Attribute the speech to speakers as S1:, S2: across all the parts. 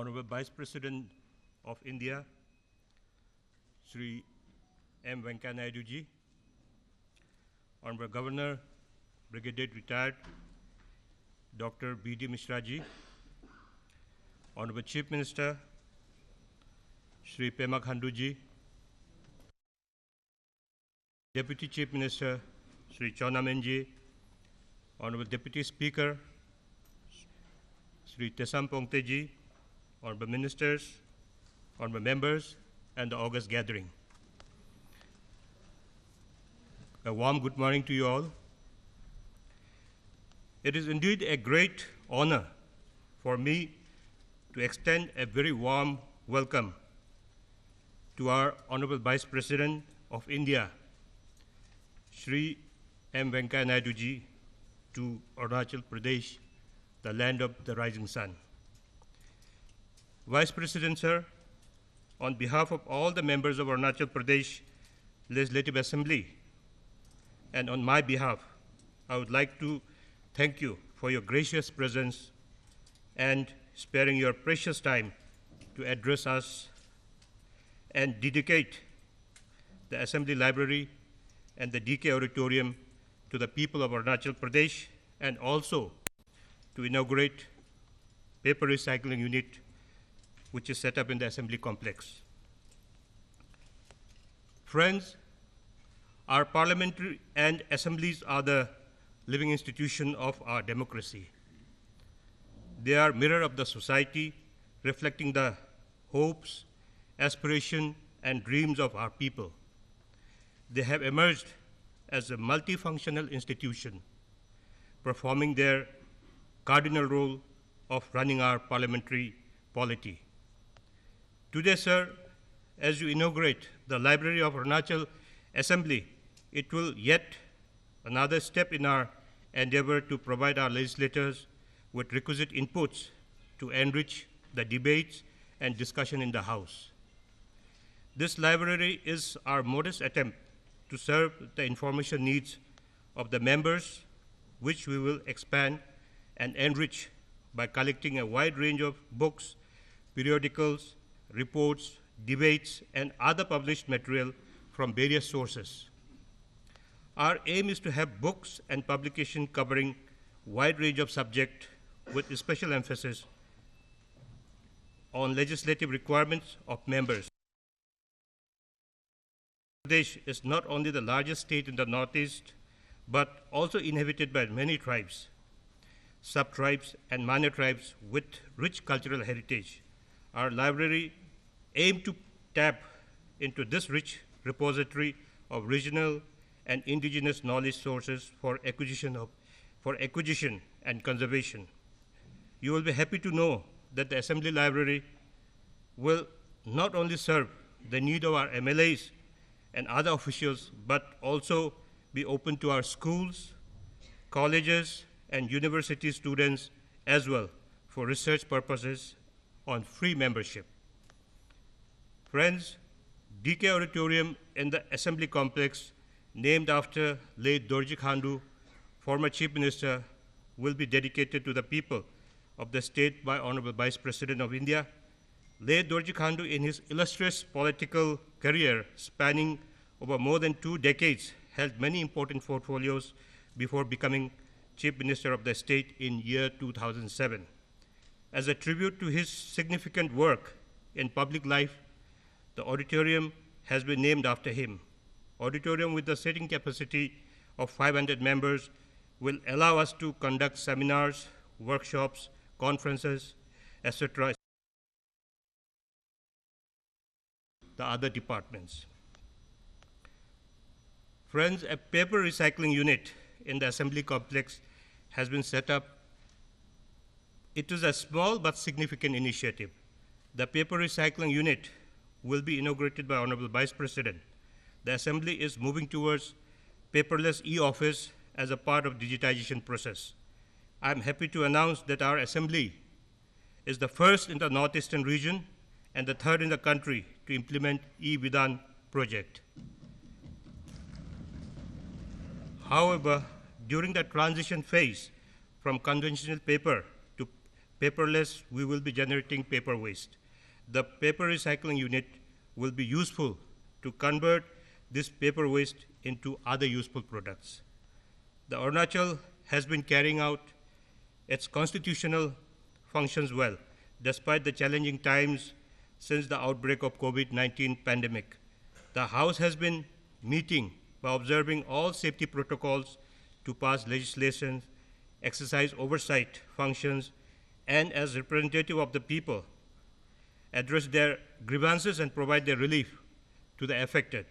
S1: Honorable Vice President of India, Shri M. Venkaiah Naidu ji, Honorable Governor, Brigadier Retired Dr. B.D. Mishra ji, Honorable Chief Minister, Shri Pema Khandu ji, Deputy Chief Minister, Shri Chawna Menon ji, Honorable Deputy Speaker, Shri Tesam Pongte ji, Honorable Ministers, Honorable Members, and the August gathering. A warm good morning to you all. It is indeed a great honor for me to extend a very warm welcome to our Honorable Vice President of India, Shri M. Venkaiah Naidu ji, to Arunachal Pradesh, the land of the rising sun. Vice President, sir, on behalf of all the members of Arunachal Pradesh Legislative Assembly, and on my behalf, I would like to thank you for your gracious presence and sparing your precious time to address us and dedicate the Assembly Library and the DK Auditorium to the people of Arunachal Pradesh, and also to inaugurate paper recycling unit which is set up in the Assembly complex. Friends, our parliamentary and assemblies are the living institution of our democracy. They are mirror of the society, reflecting the hopes, aspirations, and dreams of our people. They have emerged as a multifunctional institution, performing their cardinal role of running our parliamentary polity. Today, sir, as you inaugurate the Library of Arunachal Assembly, it will yet another step in our endeavor to provide our legislators with requisite inputs to enrich the debates and discussion in the House. This library is our modest attempt to serve the information needs of the members, which we will expand and enrich by collecting a wide range of books, periodicals, reports, debates, and other published material from various sources. Our aim is to have books and publication covering wide range of subjects with special emphasis on legislative requirements of members. Pradesh is not only the largest state in the Northeast, but also inhabited by many tribes, sub-tribes, and minor tribes with rich cultural heritage. Our library aims to tap into this rich repository of regional and indigenous knowledge sources for acquisition and conservation. You will be happy to know that the Assembly Library will not only serve the need of our MLAs and other officials, but also be open to our schools, colleges, and university students as well for research purposes on free membership. Friends, DK Auditorium in the Assembly complex, named after late Dorji Khandu, former Chief Minister, will be dedicated to the people of the state by Honorable Vice President of India. Late Dorji Khandu, in his illustrious political career spanning over more than 2 decades, held many important portfolios before becoming Chief Minister of the state in year 2007. As a tribute to his significant work in public life, the auditorium has been named after him. Auditorium with the seating capacity of 500 members will allow us to conduct seminars, workshops, conferences, etc. the other departments. Friends, a paper recycling unit in the Assembly complex has been set up. It is a small but significant initiative. The paper recycling unit will be inaugurated by Honorable Vice President. The Assembly is moving towards paperless e-office as a part of digitization process. I am happy to announce that our Assembly is the first in the Northeastern region and the third in the country to implement e-Vidhan project. However, during the transition phase from conventional paper to paperless, we will be generating paper waste. The paper recycling unit will be useful to convert this paper waste into other useful products. The Arunachal has been carrying out its constitutional functions well, despite the challenging times since the outbreak of COVID-19 pandemic. The House has been meeting by observing all safety protocols to pass legislation, exercise oversight functions, and as representative of the people, address their grievances and provide their relief to the affected.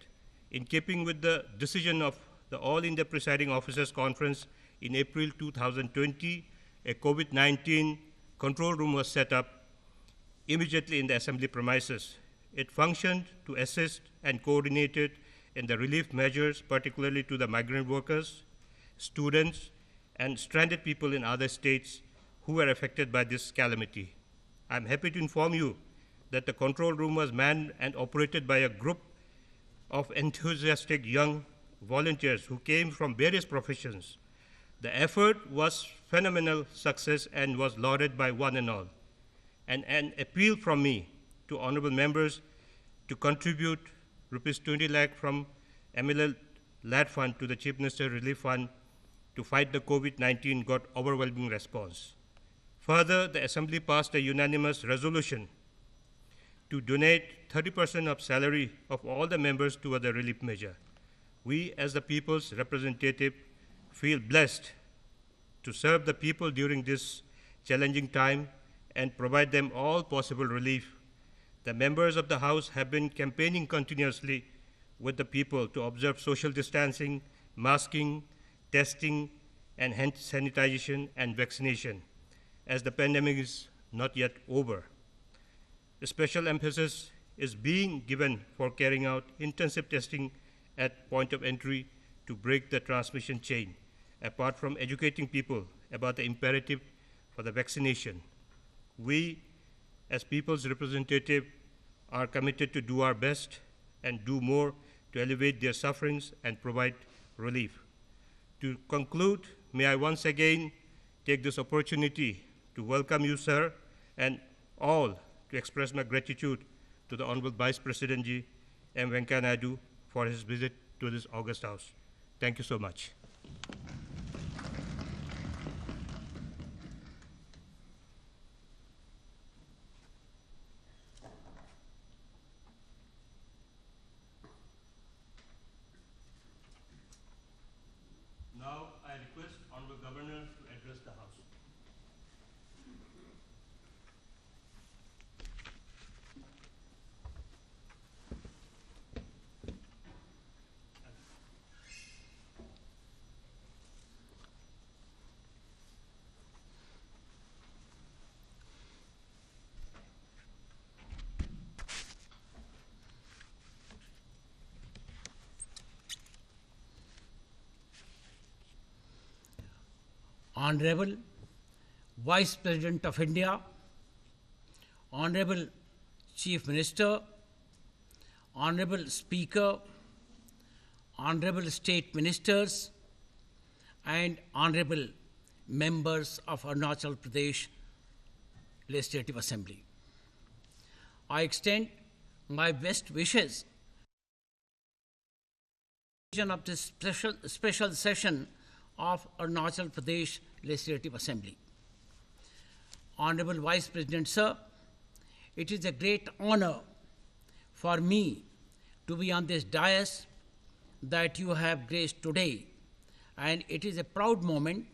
S1: In keeping with the decision of the All India Presiding Officers Conference in April 2020, a COVID-19 control room was set up immediately in the assembly premises. It functioned to assist and coordinate it in the relief measures, particularly to the migrant workers, students, and stranded people in other states who were affected by this calamity. I'm happy to inform you that the control room was manned and operated by a group of enthusiastic young volunteers who came from various professions. The effort was phenomenal success and was lauded by one and all. And an appeal from me to honorable members to contribute rupees 20 lakh from MLL LAD Fund to the Chief Minister Relief Fund to fight the COVID-19 got overwhelming response. Further, the Assembly passed a unanimous resolution to donate 30% of salary of all the members toward the relief measure. We, as the people's representative, feel blessed to serve the people during this challenging time and provide them all possible relief. The members of the House have been campaigning continuously with the people to observe social distancing, masking, testing, and hand sanitization and vaccination, as the pandemic is not yet over. A special emphasis is being given for carrying out intensive testing at point of entry to break the transmission chain, apart from educating people about the imperative for the vaccination. We, as people's representative, are committed to do our best and do more to alleviate their sufferings and provide relief. To conclude, may I once again take this opportunity to welcome you, sir, and all to express my gratitude to the Honorable Vice President Ji, M. Venkaiah Naidu, for his visit to this august house. Thank you so much. Now I request Honorable Governor to address the House.
S2: Honorable Vice President of India, Honorable Chief Minister, Honorable Speaker, Honorable State Ministers, and Honorable Members of Arunachal Pradesh Legislative Assembly. I extend my best wishes of this special session of Arunachal Pradesh Legislative Assembly. Honorable Vice President, sir, it is a great honor for me to be on this dais that you have graced today, and it is a proud moment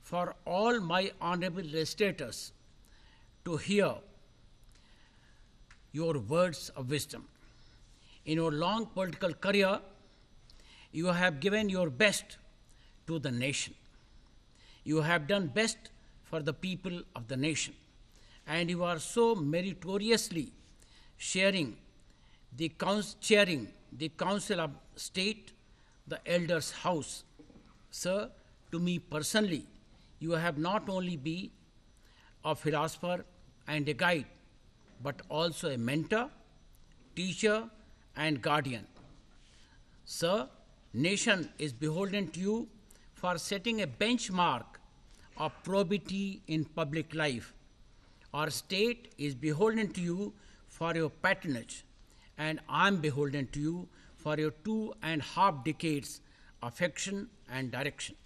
S2: for all my honorable legislators to hear your words of wisdom. In your long political career, you have given your best to the nation. You have done best for the people of the nation, and you are so meritoriously chairing the Council of State, the Elders' House. Sir, to me personally, you have not only been a philosopher and a guide, but also a mentor, teacher, and guardian. Sir, nation is beholden to you for setting a benchmark of probity in public life Our state is beholden to you for your patronage, and I am beholden to you for your 2.5 decades affection and direction.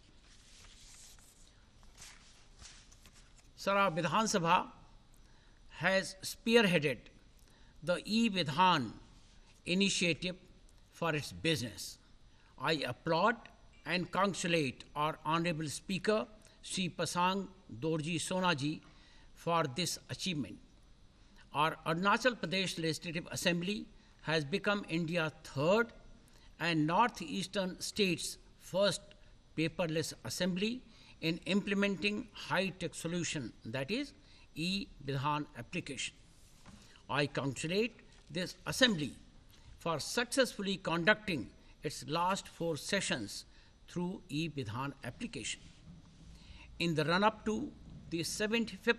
S2: Sir, our Vidhan Sabha has spearheaded the e-Vidhan initiative for its business. I applaud and congratulate our Honorable Speaker, Sri Pasang Dorji Sonaji, for this achievement. Our Arunachal Pradesh Legislative Assembly has become India's third and northeastern state's first paperless assembly in implementing high-tech solution, that is, e-Vidhan application. I congratulate this assembly for successfully conducting its last 4 sessions through e-Vidhan application. In the run-up to the 75th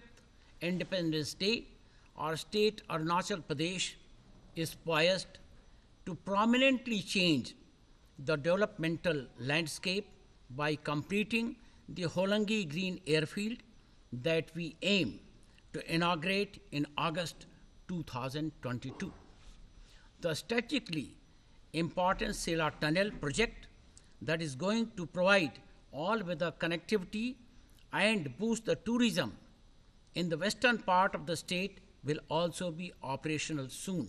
S2: Independence Day, our state Arunachal Pradesh is poised to prominently change the developmental landscape by completing the Holangi Green Airfield that we aim to inaugurate in August 2022. The strategically important Sela Tunnel project that is going to provide all-weather connectivity and boost the tourism in the western part of the state will also be operational soon.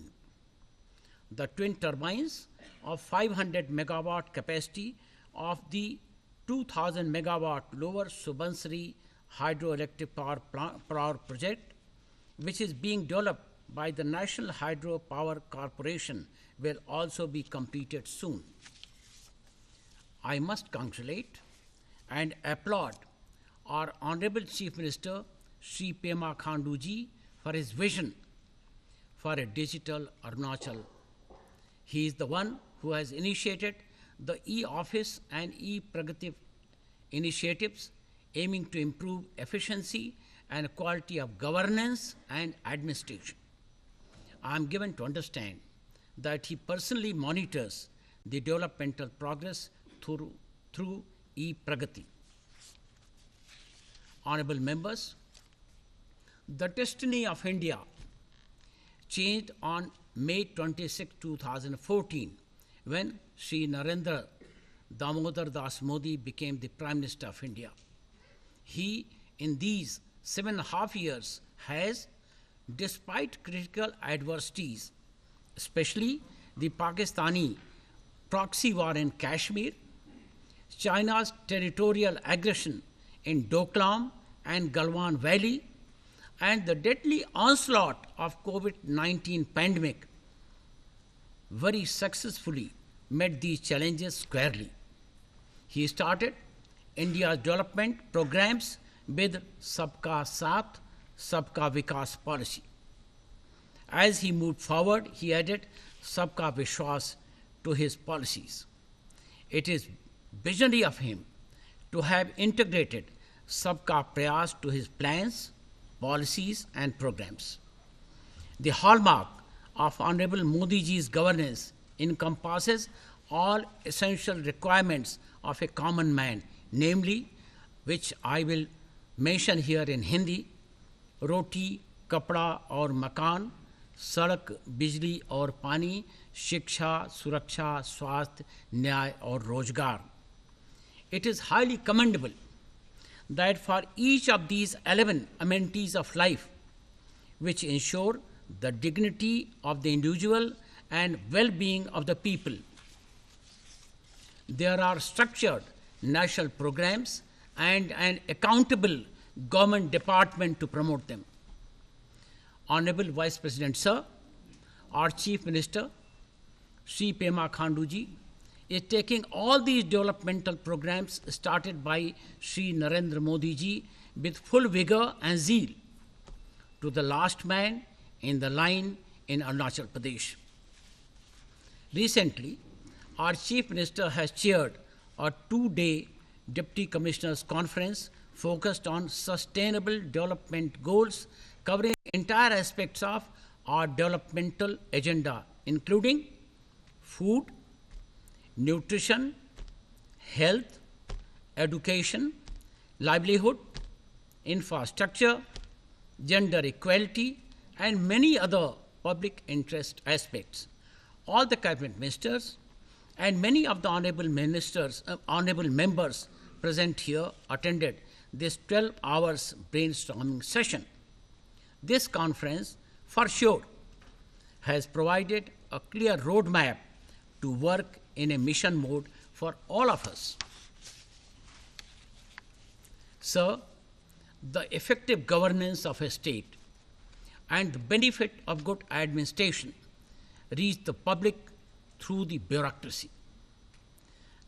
S2: The twin turbines of 500 megawatt capacity of the 2000 megawatt Lower Subansiri hydroelectric power project, which is being developed by the National Hydropower Corporation, will also be completed soon. I must congratulate and applaud our Honorable Chief Minister, Sri Pema Khandu ji, for his vision for a digital Arunachal. He is the one who has initiated the e-office and e-Pragati initiatives aiming to improve efficiency and quality of governance and administration. I am given to understand that he personally monitors the developmental progress through e-Pragati. Honorable members, the destiny of India changed on May 26, 2014, when Sri Narendra Damodar Das Modi became the Prime Minister of India. He, in these 7.5 years, has, despite critical adversities, especially the Pakistani proxy war in Kashmir, China's territorial aggression in Doklam and Galwan Valley, and the deadly onslaught of COVID-19 pandemic, very successfully met these challenges squarely. He started India's development programs with Sabka Saath, Sabka Vikas policy. As he moved forward, he added Sabka Vishwas to his policies. It is visionary of him to have integrated Sabka Prayas to his plans, policies and programs. The hallmark of Honorable Modi ji's governance encompasses all essential requirements of a common man, namely, which I will mention here in Hindi: roti, kapda aur makan, sadak, bijli aur pani, shiksha, suraksha, swasth, nyay aur rozgar. It is highly commendable that for each of these 11 amenities of life, which ensure the dignity of the individual and well-being of the people, there are structured national programs and an accountable government department to promote them. Honorable Vice President Sir, our Chief Minister, Sri Pema Khandu ji, is taking all these developmental programs started by Sri Narendra Modi ji with full vigor and zeal to the last man in the line in Arunachal Pradesh. Recently, our Chief Minister has chaired a 2-day Deputy Commissioners Conference focused on sustainable development goals covering entire aspects of our developmental agenda, including food, nutrition, health, education, livelihood, infrastructure, gender equality, and many other public interest aspects. All the cabinet ministers and many of the honorable members present here attended this 12 hours brainstorming session. This conference, for sure, has provided a clear roadmap to work in a mission mode for all of us. Sir, the effective governance of a state and the benefit of good administration reach the public through the bureaucracy.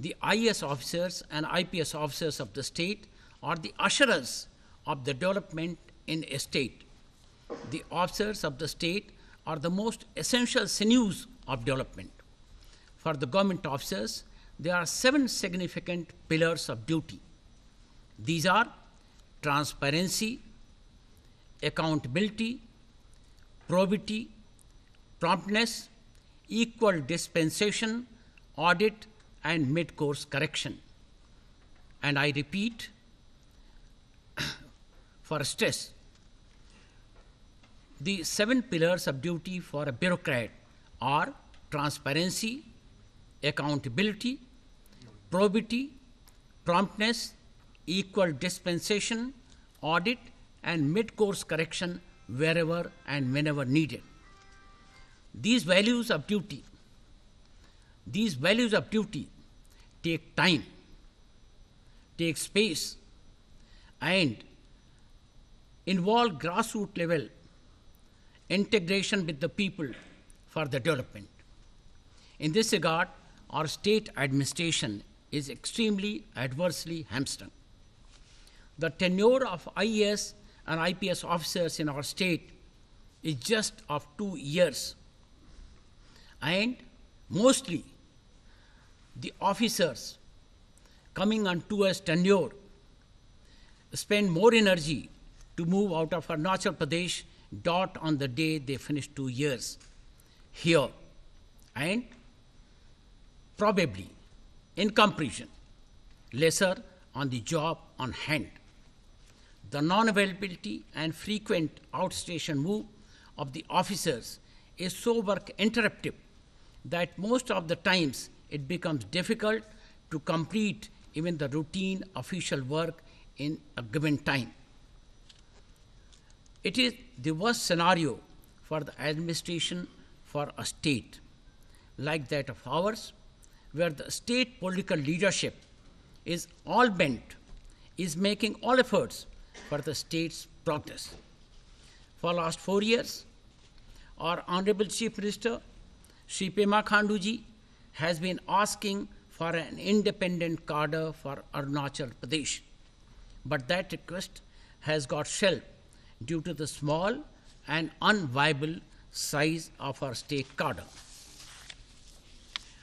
S2: The IAS officers and IPS officers of the state are the usherers of the development in a state. The officers of the state are the most essential sinews of development. For the government officers, there are 7 significant pillars of duty. These are transparency, accountability, probity, promptness, equal dispensation, audit, and mid-course correction. And I repeat, for stress, the 7 pillars of duty for a bureaucrat are transparency, accountability, probity, promptness, equal dispensation, audit, and mid-course correction wherever and whenever needed. These values of duty take time, take space, and involve grassroots level integration with the people for the development. In this regard, our state administration is extremely adversely hamstrung. The tenure of IAS and IPS officers in our state is just of 2 years, and mostly the officers coming on 2 years tenure spend more energy to move out of Arunachal Pradesh dot on the day they finish 2 years here, and probably, in comparison, lesser on the job on hand. The non-availability and frequent outstation move of the officers is so work interruptive that most of the times it becomes difficult to complete even the routine official work in a given time. It is the worst scenario for the administration for a state like that of ours, where the state political leadership is all bent, is making all efforts for the state's progress. For last 4 years, our Honorable Chief Minister, Shri Pema Khandu ji, has been asking for an independent cadre for Arunachal Pradesh, but that request has got shelved due to the small and unviable size of our state cadre.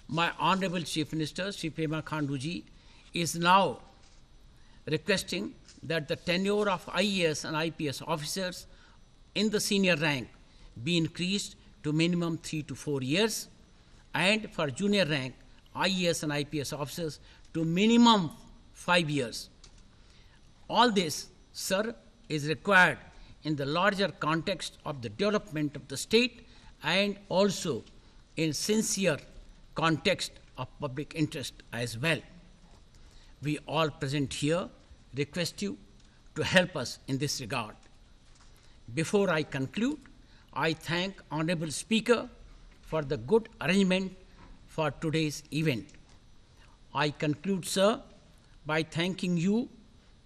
S2: My Honorable Chief Minister, Shri Pema Khandu ji, is now requesting that the tenure of IAS and IPS officers in the senior rank be increased to minimum 3 to 4 years, and for junior rank IAS and IPS officers to minimum 5 years. All this, sir, is required in the larger context of the development of the state and also in sincere context of public interest as well. We all present here request you to help us in this regard. Before I conclude, I thank Honorable Speaker for the good arrangement for today's event. I conclude, sir, by thanking you,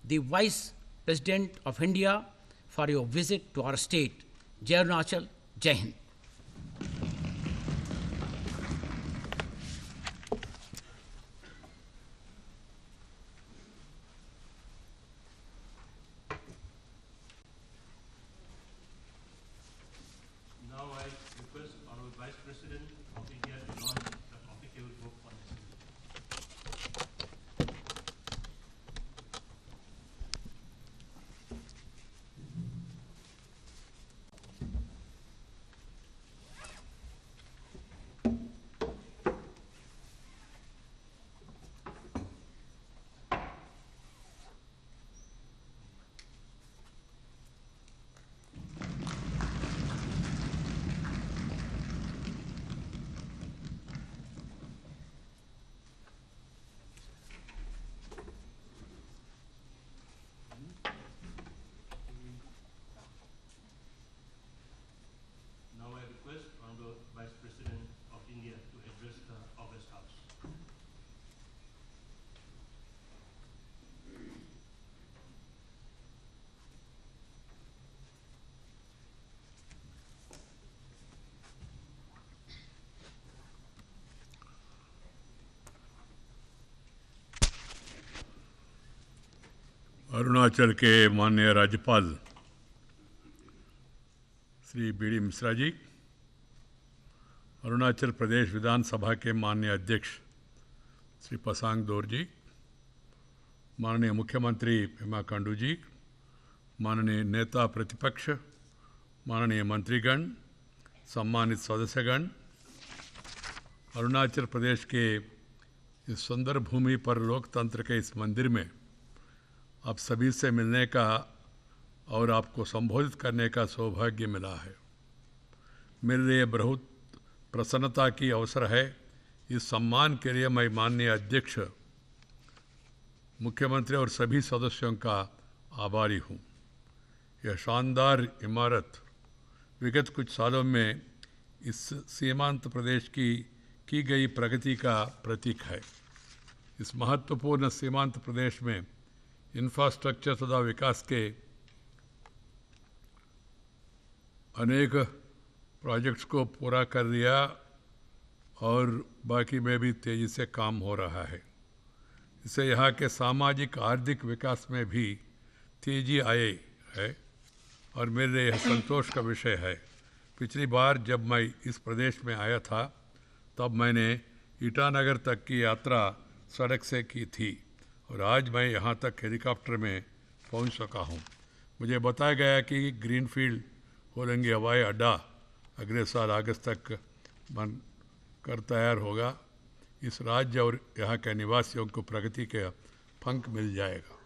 S2: the Vice President of India, for your visit to our state. Jai Arunachal, Jai Hind.
S1: Now I request our Vice President of India to launch the coffee table book on assembly.
S3: Arunachal के माननीय राज्यपाल Shri BD. Mishra ji, Arunachal Pradesh विधानसभा के माननीय अध्यक्ष श्री पसांग दोर जी, माननीय मुख्यमंत्री पेमा खांडू जी, माननीय नेता प्रतिपक्ष, माननीय मंत्रीगण, सम्मानित सदस्यगण, अरुणाचल प्रदेश के इस सुंदर भूमि पर लोकतंत्र के इस मंदिर में आप सभी से मिलने का और आपको संबोधित करने का सौभाग्य मिला है। मेरे लिए बहुत प्रसन्नता की अवसर है। इस सम्मान के लिए मैं माननीय अध्यक्ष, मुख्यमंत्री और सभी सदस्यों का आभारी हूँ। यह शानदार इमारत विगत कुछ सालों में इस सीमांत प्रदेश की गई प्रगति का प्रतीक है। इस महत्वपूर्ण सीमांत प्रदेश में इंफ्रास्ट्रक्चर तथा विकास के अनेक प्रोजेक्ट्स को पूरा कर दिया और बाकी में भी तेज़ी से काम हो रहा है। इससे यहाँ के सामाजिक आर्थिक विकास में भी तेज़ी आई है और मेरे लिए यह संतोष का विषय है। पिछली बार जब मैं इस प्रदेश में आया था तब मैंने ईटानगर तक की यात्रा सड़क से की थी और आज मैं यहाँ तक हेलीकॉप्टर में पहुँच सका हूँ। मुझे बताया गया कि ग्रीनफील्ड होलंगी हवाई अड्डा अगले साल अगस्त तक बन कर तैयार होगा। इस राज्य और यहाँ के निवासियों को प्रगति के पंख मिल जाएगा।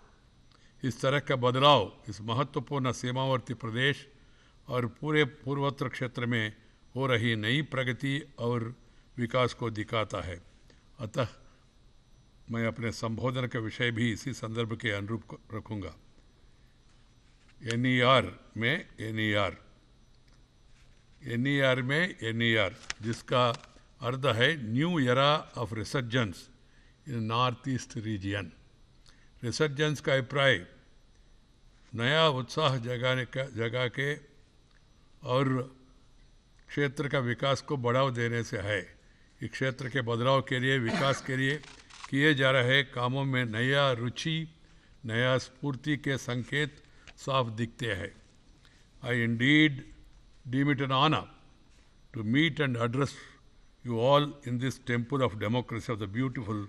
S3: इस तरह का बदलाव इस महत्वपूर्ण सीमावर्ती प्रदेश और पूरे पूर्वोत्तर क्षेत्र में हो रही नई प्रगति और विकास को दिखाता है। अतः मैं अपने संबोधन का विषय भी इसी संदर्भ के अनुरूप रखूँगा। NER जिसका अर्थ है new era of resurgence in north east region. Resurgence का अभिप्राय नया उत्साह जगा के और क्षेत्र का विकास को बढ़ावा देने से है। इस क्षेत्र के बदलाव के लिए, विकास के लिए किए जा रहे कामों में नया रुचि, नया स्फूर्ति के संकेत साफ दिखते हैं। I indeed deem it an honor to meet and address you all in this temple of democracy of the beautiful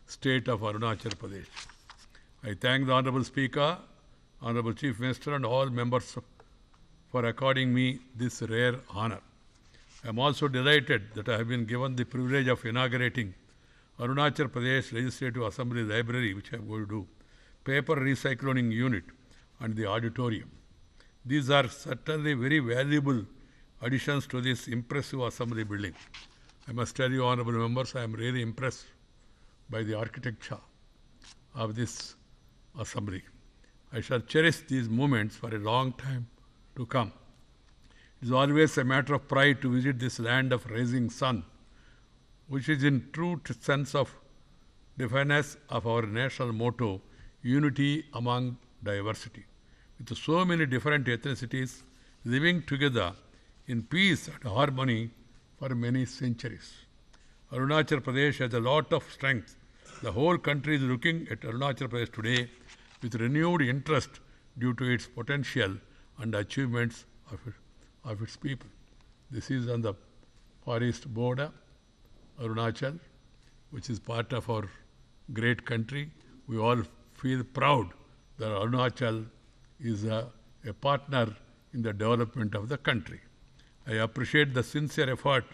S3: state of Arunachal Pradesh. I thank the Honorable Speaker, Honorable Chief Minister and all members for according me this rare honor. I am also delighted that I have been given the privilege of inaugurating Arunachal Pradesh Legislative Assembly Library, which I am going to do, paper recycling unit and the auditorium. These are certainly very valuable additions to this impressive assembly building. I must tell you, honorable members, I am really impressed by the architecture of this assembly. I shall cherish these moments for a long time to come. It is always a matter of pride to visit this land of rising sun, which is in true sense of defiance of our national motto, unity among diversity. With so many different ethnicities living together in peace and harmony for many centuries. Arunachal Pradesh has a lot of strength. The whole country is looking at Arunachal Pradesh today with renewed interest due to its potential and achievements of its people. This is on the forest border, Arunachal, which is part of our great country. We all feel proud that Arunachal is a partner in the development of the country. I appreciate the sincere effort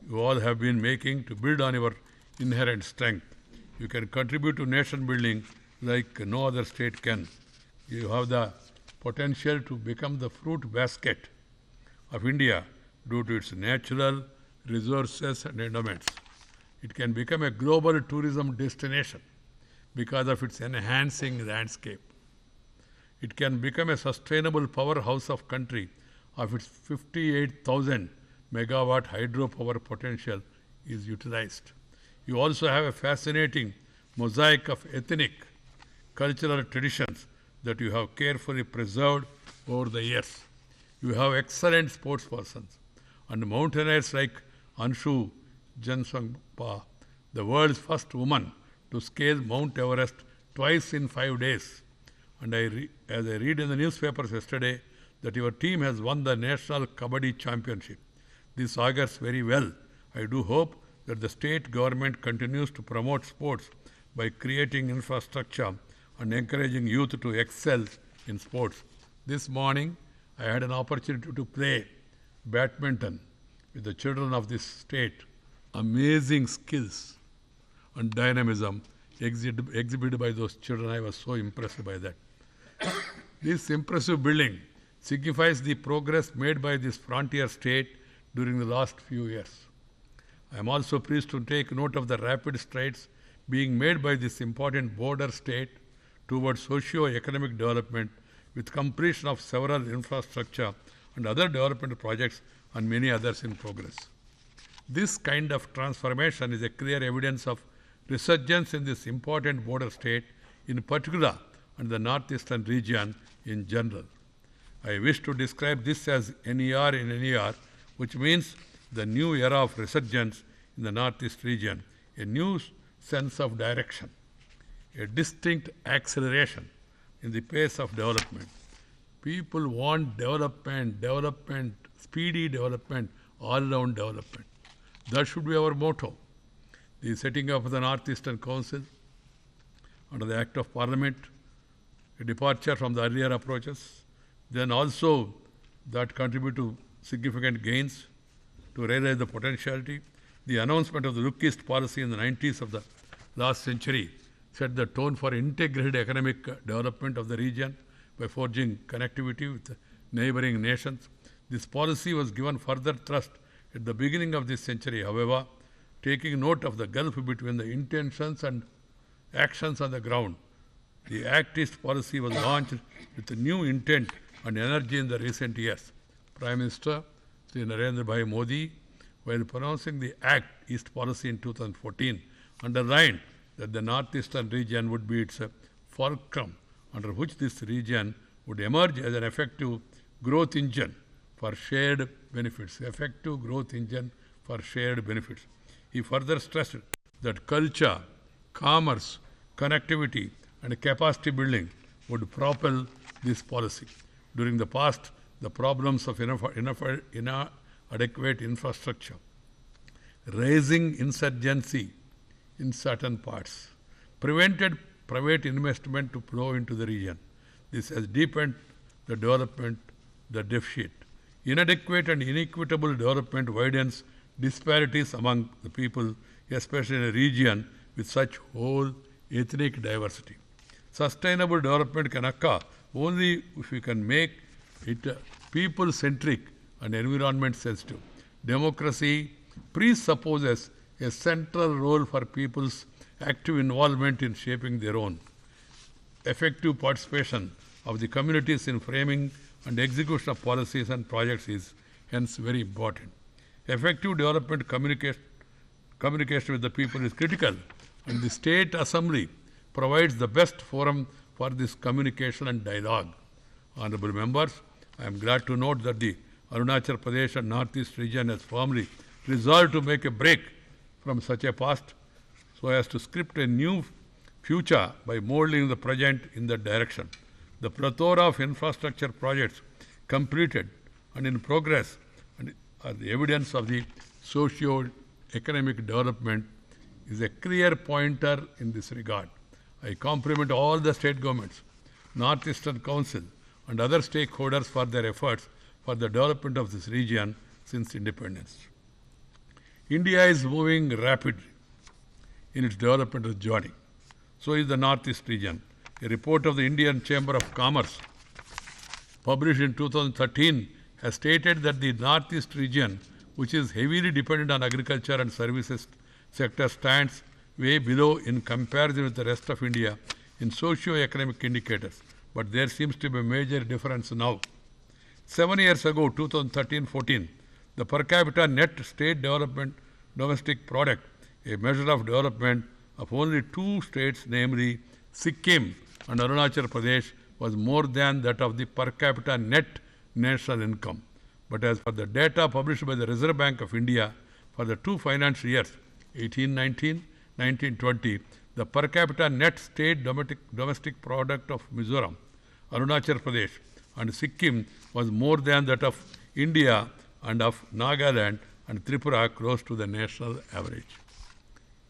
S3: you all have been making to build on your inherent strength. You can contribute to nation building like no other state can. You have the potential to become the fruit basket of India due to its natural resources and endowments. It can become a global tourism destination because of its enhancing landscape. It can become a sustainable powerhouse of country of its 58,000 megawatt hydropower potential is utilized. You also have a fascinating mosaic of ethnic, cultural traditions that you have carefully preserved over the years. You have excellent sportspersons and mountaineers like Anshu Jansangpa, the world's first woman to scale Mount Everest twice in 5 days, And as I read in the newspapers yesterday that your team has won the National Kabaddi Championship. This augurs very well. I do hope that the state government continues to promote sports by creating infrastructure and encouraging youth to excel in sports. This morning, I had an opportunity to play badminton with the children of this state. Amazing skills and dynamism exhibited by those children. I was so impressed by that. This impressive building signifies the progress made by this frontier state during the last few years. I am also pleased to take note of the rapid strides being made by this important border state towards socio-economic development with completion of several infrastructure and other development projects and many others in progress. This kind of transformation is a clear evidence of resurgence in this important border state in particular and the northeastern region in general. I wish to describe this as NER in NER, which means the new era of resurgence in the northeast region, a new sense of direction, a distinct acceleration in the pace of development. People want development, speedy development, all-round development. That should be our motto. The setting up of the Northeastern Council under the Act of Parliament, a departure from the earlier approaches, then also that contribute to significant gains to realize the potentiality. The announcement of the Look East policy in the 90s of the last century set the tone for integrated economic development of the region by forging connectivity with neighboring nations. This policy was given further thrust at the beginning of this century. However, taking note of the gulf between the intentions and actions on the ground, the Act East policy was launched with a new intent and energy in the recent years. Prime Minister Sri Narendra Bhai Modi, while pronouncing the Act East policy in 2014, underlined that the northeastern region would be its fulcrum under which this region would emerge as an effective growth engine for shared benefits. Effective growth engine for shared benefits. He further stressed that culture, commerce, connectivity and capacity building would propel this policy. During the past, the problems of inadequate infrastructure, rising insurgency in certain parts, prevented private investment to flow into the region. This has deepened the development, the deficit. Inadequate and inequitable development widens disparities among the people, especially in a region with such whole ethnic diversity. Sustainable development can occur only if we can make it people-centric and environment-sensitive. Democracy presupposes a central role for people's active involvement in shaping their own. Effective participation of the communities in framing and execution of policies and projects is hence very important. Effective development communication with the people is critical, and the State Assembly provides the best forum for this communication and dialogue. Honorable members, I am glad to note that the Arunachal Pradesh and Northeast region has firmly resolved to make a break from such a past so as to script a new future by molding the present in that direction. The plethora of infrastructure projects completed and in progress and are the evidence of the socio-economic development is a clear pointer in this regard. I compliment all the state governments, Northeastern Council and other stakeholders for their efforts for the development of this region since independence. India is moving rapidly in its developmental journey. So is the Northeast region. A report of the Indian Chamber of Commerce published in 2013 has stated that the Northeast region, which is heavily dependent on agriculture and services sector, stands way below in comparison with the rest of India in socio-economic indicators. But there seems to be a major difference now. 7 years ago, 2013-14, the per capita net state domestic product, a measure of development of only two states, namely Sikkim and Arunachal Pradesh, was more than that of the per capita net national income. But as per the data published by the Reserve Bank of India for the two financial years, 18-19, 19-20, the per capita net state domestic product of Mizoram Arunachal Pradesh and Sikkim was more than that of India and of Nagaland and Tripura, close to the national average.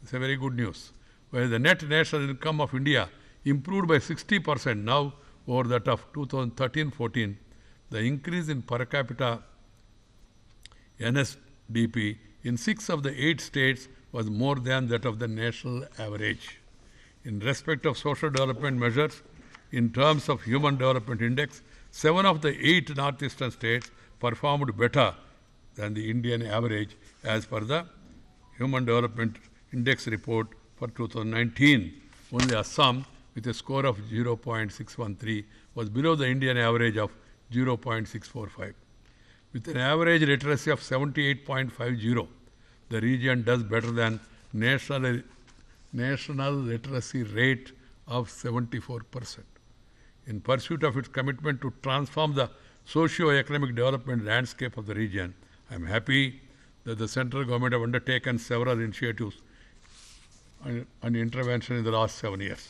S3: It's a very good news. Whereas the net national income of India improved by 60% now over that of 2013-14, the increase in per capita NSDP in 6 of the 8 states was more than that of the national average. In respect of social development measures, in terms of Human Development Index, 7 of the 8 northeastern states performed better than the Indian average as per the Human Development Index report for 2019. Only Assam, with a score of 0.613, was below the Indian average of 0.645. With an average literacy of 78.50, the region does better than national literacy rate of 74%. In pursuit of its commitment to transform the socio-economic development landscape of the region, I am happy that the central government have undertaken several initiatives and intervention in the last 7 years.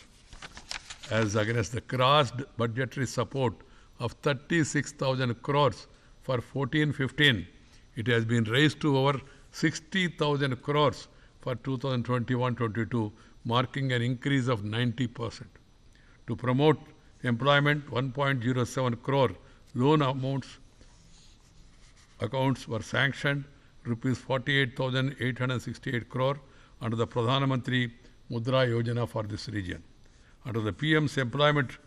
S3: As against the gross budgetary support of 36,000 crores for 14-15, it has been raised to over 60,000 crores for 2021-22, marking an increase of 90%. To promote employment, 1.07 crore loan accounts were sanctioned, rupees 48,868 crore under the Pradhan Mantri Mudra Yojana for this region. Under the PM's employment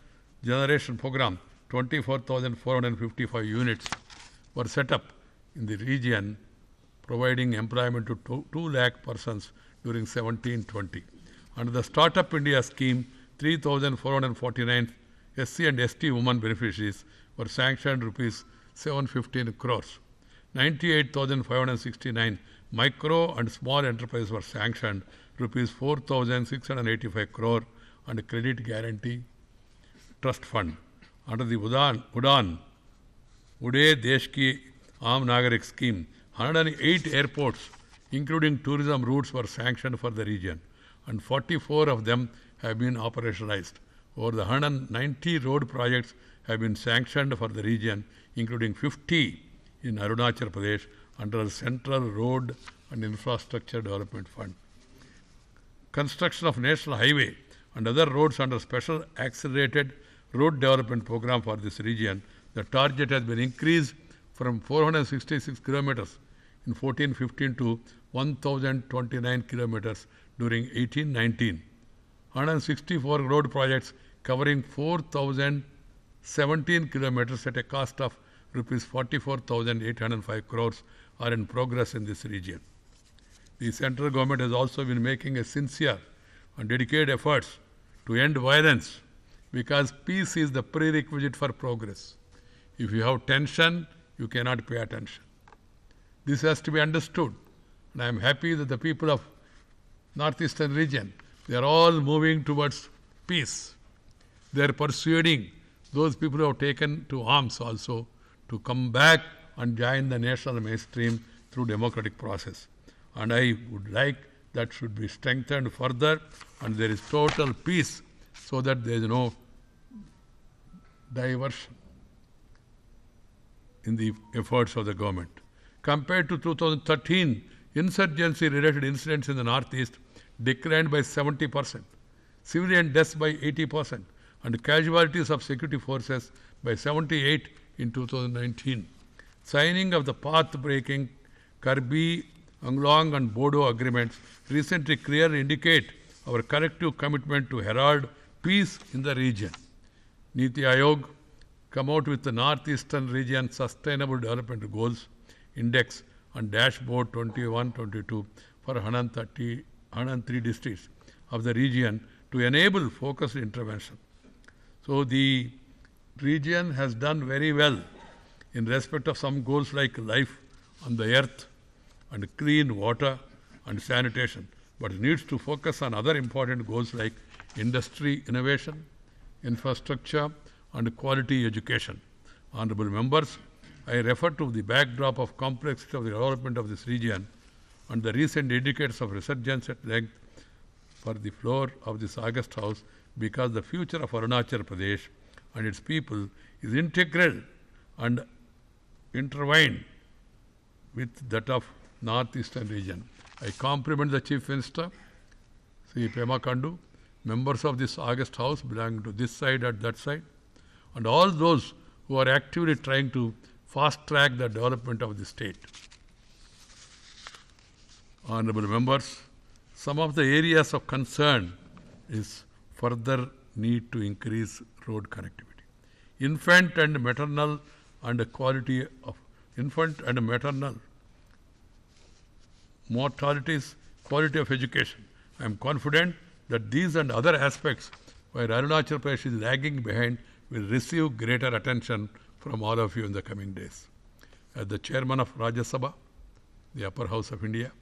S3: generation program, 24,455 units were set up in the region, providing employment to 2 lakh persons during 17-20. Under the Startup India scheme, 3,449 SC and ST women beneficiaries were sanctioned rupees 715 crores. 98,569 micro and small enterprises were sanctioned rupees 4,685 crore and credit guarantee trust fund. Under the Uday Desh Ki Aam Nagarik scheme, 108 airports, including tourism routes, were sanctioned for the region, and 44 of them have been operationalized. Over the 190 road projects have been sanctioned for the region, including 50 in Arunachal Pradesh under the Central Road and Infrastructure Development Fund. Construction of National Highway and other roads under Special Accelerated Road Development Program for this region, the target has been increased from 466 kilometers in 14-15 to 1,029 kilometers during 18-19. 164 road projects covering 4,017 kilometers at a cost of rupees 44,805 crores are in progress in this region. The central government has also been making a sincere and dedicated efforts to end violence, because peace is the prerequisite for progress. If you have tension, you cannot pay attention. This has to be understood, and I am happy that the people of northeastern region, they are all moving towards peace. They are persuading those people who have taken to arms also to come back and join the national mainstream through democratic process. And I would like that should be strengthened further, and there is total peace so that there is no diversion in the efforts of the government. Compared to 2013, insurgency-related incidents in the Northeast declined by 70%, civilian deaths by 80%, and casualties of security forces by 78% in 2019. Signing of the path-breaking Karbi, Anglong and Bodo agreements recently clearly indicate our collective commitment to herald peace in the region. Niti Aayog come out with the Northeastern Region Sustainable Development Goals Index and Dashboard 21-22 for 103 districts of the region to enable focused intervention. So the region has done very well in respect of some goals like life on the earth and clean water and sanitation, but it needs to focus on other important goals like industry innovation, infrastructure and quality education. Honorable members, I refer to the backdrop of complexity of the development of this region and the recent indicators of resurgence at length for the floor of this August House, because the future of Arunachal Pradesh and its people is integral and intertwined with that of Northeastern region. I compliment the Chief Minister, Sri Pema Kandu, members of this August House belonging to this side and that side, and all those who are actively trying to fast-track the development of the state. Honorable members, some of the areas of concern is further need to increase road connectivity. Infant and maternal mortalities, quality of education. I am confident that these and other aspects where Arunachal Pradesh is lagging behind will receive greater attention from all of you in the coming days. As the chairman of Rajya Sabha, the upper house of India,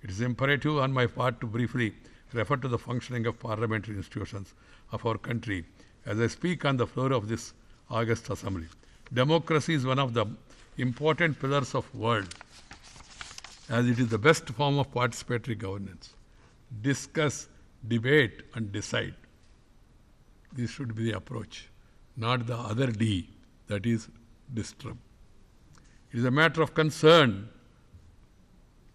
S3: it is imperative on my part to briefly refer to the functioning of parliamentary institutions of our country as I speak on the floor of this August Assembly. Democracy is one of the important pillars of world, as it is the best form of participatory governance. Discuss, debate and decide. This should be the approach, not the other D, that is disturb. It is a matter of concern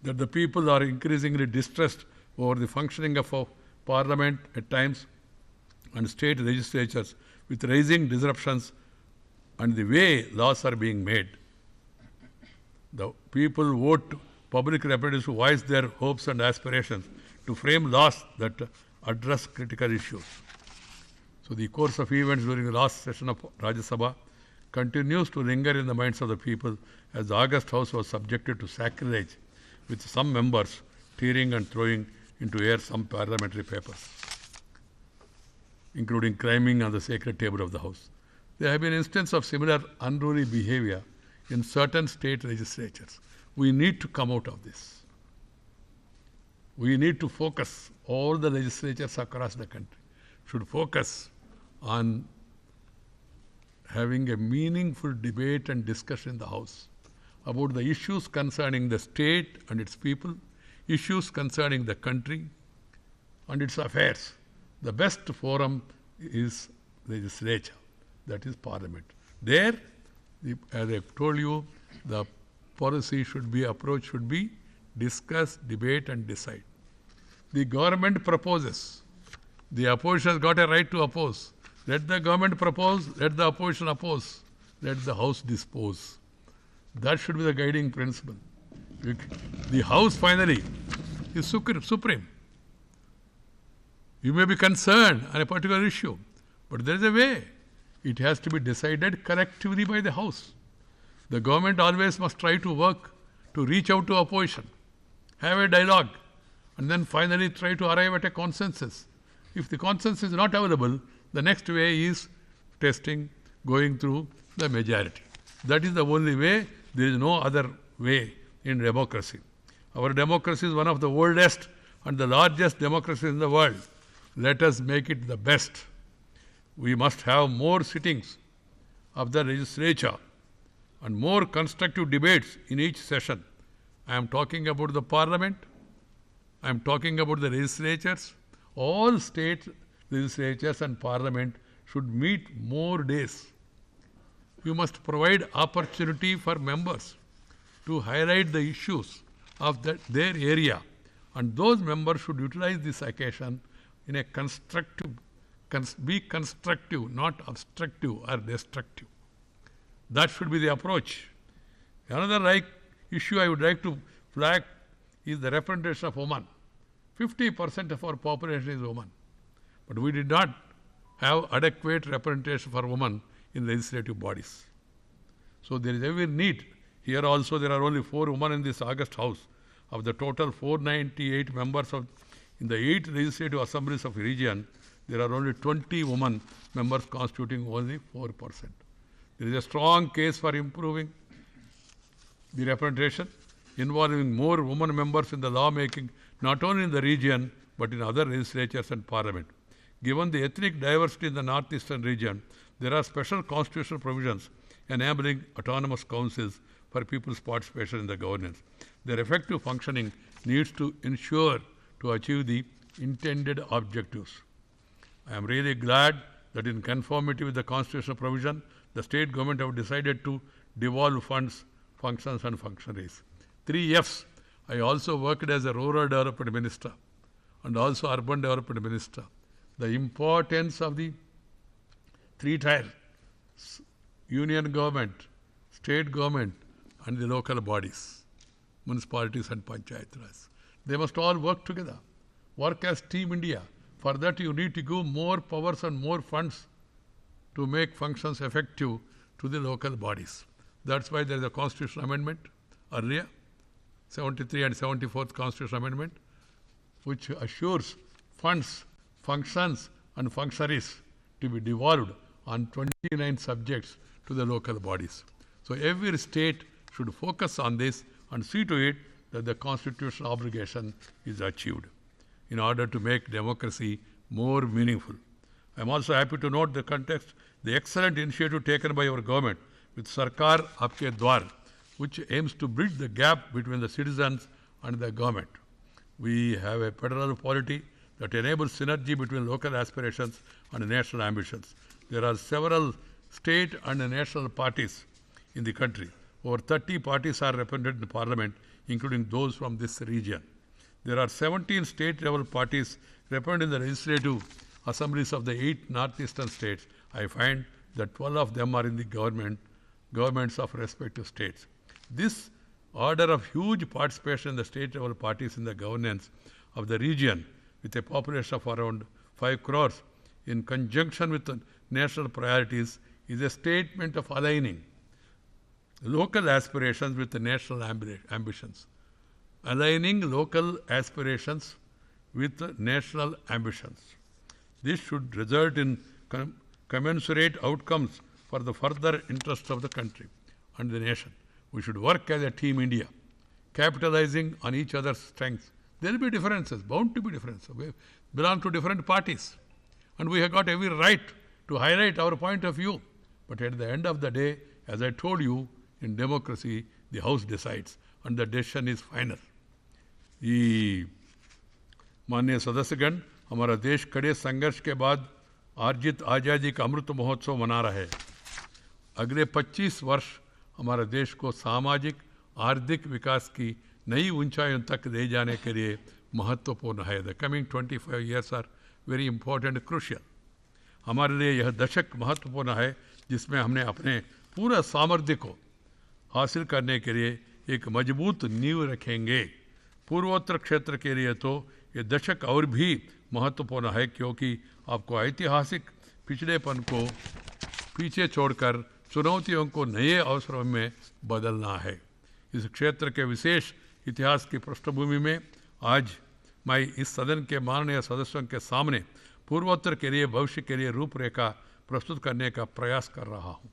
S3: that the people are increasingly distressed over the functioning of our parliament at times and state legislatures with rising disruptions and the way laws are being made. The people vote public representatives to voice their hopes and aspirations to frame laws that address critical issues. So the course of events during the last session of Rajya Sabha continues to linger in the minds of the people as the August House was subjected to sacrilege, with some members tearing and throwing into air some parliamentary papers, including climbing on the sacred table of the House. There have been instances of similar unruly behavior in certain state legislatures. We need to come out of this. We need to focus, all the legislatures across the country should focus on having a meaningful debate and discussion in the House about the issues concerning the state and its people, issues concerning the country and its affairs. The best forum is legislature, that is parliament. There, as I told you, the policy should be, approach should be discuss, debate and decide. The government proposes. The opposition has got a right to oppose. Let the government propose, let the opposition oppose, let the House dispose. That should be the guiding principle. The House finally is supreme. You may be concerned on a particular issue, but there is a way. It has to be decided collectively by the House. The government always must try to work to reach out to opposition, have a dialogue, and then finally try to arrive at a consensus. If the consensus is not available, the next way is testing, going through the majority. That is the only way. There is no other way in democracy. Our democracy is one of the oldest and the largest democracies in the world. Let us make it the best. We must have more sittings of the legislature and more constructive debates in each session. I am talking about the parliament. I am talking about the legislatures. All state legislatures and parliament should meet more days. You must provide opportunity for members to highlight the issues of their area, and those members should utilize this occasion in a constructive, be constructive, not obstructive or destructive. That should be the approach. Another issue I would like to flag is the representation of women. 50% of our population is women, but we did not have adequate representation for women in legislative bodies. So there is every need. Here also there are only 4 women in this August House. Of the total 498 members in the 8 legislative assemblies of the region, there are only 20 women members constituting only 4%. There is a strong case for improving the representation, involving more women members in the lawmaking, not only in the region, but in other legislatures and parliament. Given the ethnic diversity in the northeastern region, there are special constitutional provisions enabling autonomous councils for people's participation in the governance. Their effective functioning needs to ensure to achieve the intended objectives. I am really glad that in conformity with the constitutional provision, the state government have decided to devolve funds, functions and functionaries. 3 F's. I also worked as a rural development minister and also urban development minister. The importance of the 3-tier union government, state government and the local bodies, municipalities and panchayat raj. They must all work together, work as Team India. For that you need to give more powers and more funds to make functions effective to the local bodies. That's why there is a constitutional amendment earlier, 73 and 74th constitutional amendment, which assures funds, functions and functionaries to be devolved on 29 subjects to the local bodies. So every state should focus on this and see to it that the constitutional obligation is achieved in order to make democracy more meaningful. I am also happy to note the context, the excellent initiative taken by our government with Sarkar Aapke Dwar, which aims to bridge the gap between the citizens and the government. We have a federal polity that enables synergy between local aspirations and national ambitions. There are several state and national parties in the country. Over 30 parties are represented in Parliament, including those from this region. There are 17 state-level parties represented in the legislative assemblies of the 8 northeastern states. I find that 12 of them are in the governments of respective states. This order of huge participation in the state-level parties in the governance of the region, with a population of around 5 crores, in conjunction with the national priorities, is a statement of aligning local aspirations with the national ambitions. Aligning local aspirations with the national ambitions. This should result in commensurate outcomes for the further interests of the country and the nation. We should work as a Team India, capitalizing on each other's strengths. There will be differences, bound to be differences. We belong to different parties and we have got every right to highlight our point of view. But at the end of the day, as I told you, in democracy, the House decides and the decision is final. ये माननीय सदस्यगण, हमारा देश कड़े संघर्ष के बाद अर्जित आज़ादी का अमृत महोत्सव मना रहा है. अगले 25 वर्ष हमारे देश को सामाजिक आर्थिक विकास की नई ऊंचाइयों तक ले जाने के लिए महत्वपूर्ण है. The coming 25 years are very important, crucial. हमारे लिए यह दशक महत्वपूर्ण है जिसमें हमने अपने पूरा सामर्थ्य को हासिल करने के लिए एक मजबूत नींव रखेंगे. पूर्वोत्तर क्षेत्र के लिए तो ये दशक और भी महत्वपूर्ण है, क्योंकि आपको ऐतिहासिक पिछड़ेपन को पीछे छोड़कर चुनौतियों को नए अवसरों में बदलना है. इस क्षेत्र के विशेष इतिहास की पृष्ठभूमि में आज मैं इस सदन के माननीय सदस्यों के सामने पूर्वोत्तर के लिए भविष्य के लिए रूपरेखा प्रस्तुत करने का प्रयास कर रहा हूँ.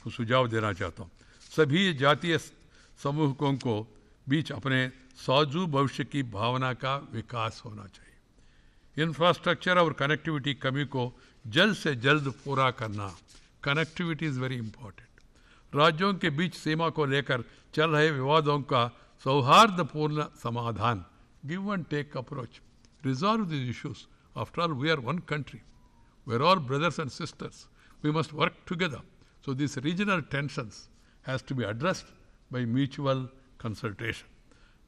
S3: तो सुझाव देना चाहता हूँ, सभी जातीय समूहों को बीच अपने साझू भविष्य की भावना का विकास होना चाहिए. इंफ्रास्ट्रक्चर और कनेक्टिविटी कमी को जल्द से जल्द पूरा करना. Connectivity is very important. राज्यों के बीच सीमा को लेकर चल रहे विवादों का सौहार्दपूर्ण समाधान, give and take approach, resolve these issues. After all we are one country, we are all brothers and sisters, we must work together. So this regional tensions has to be addressed by mutual consultation.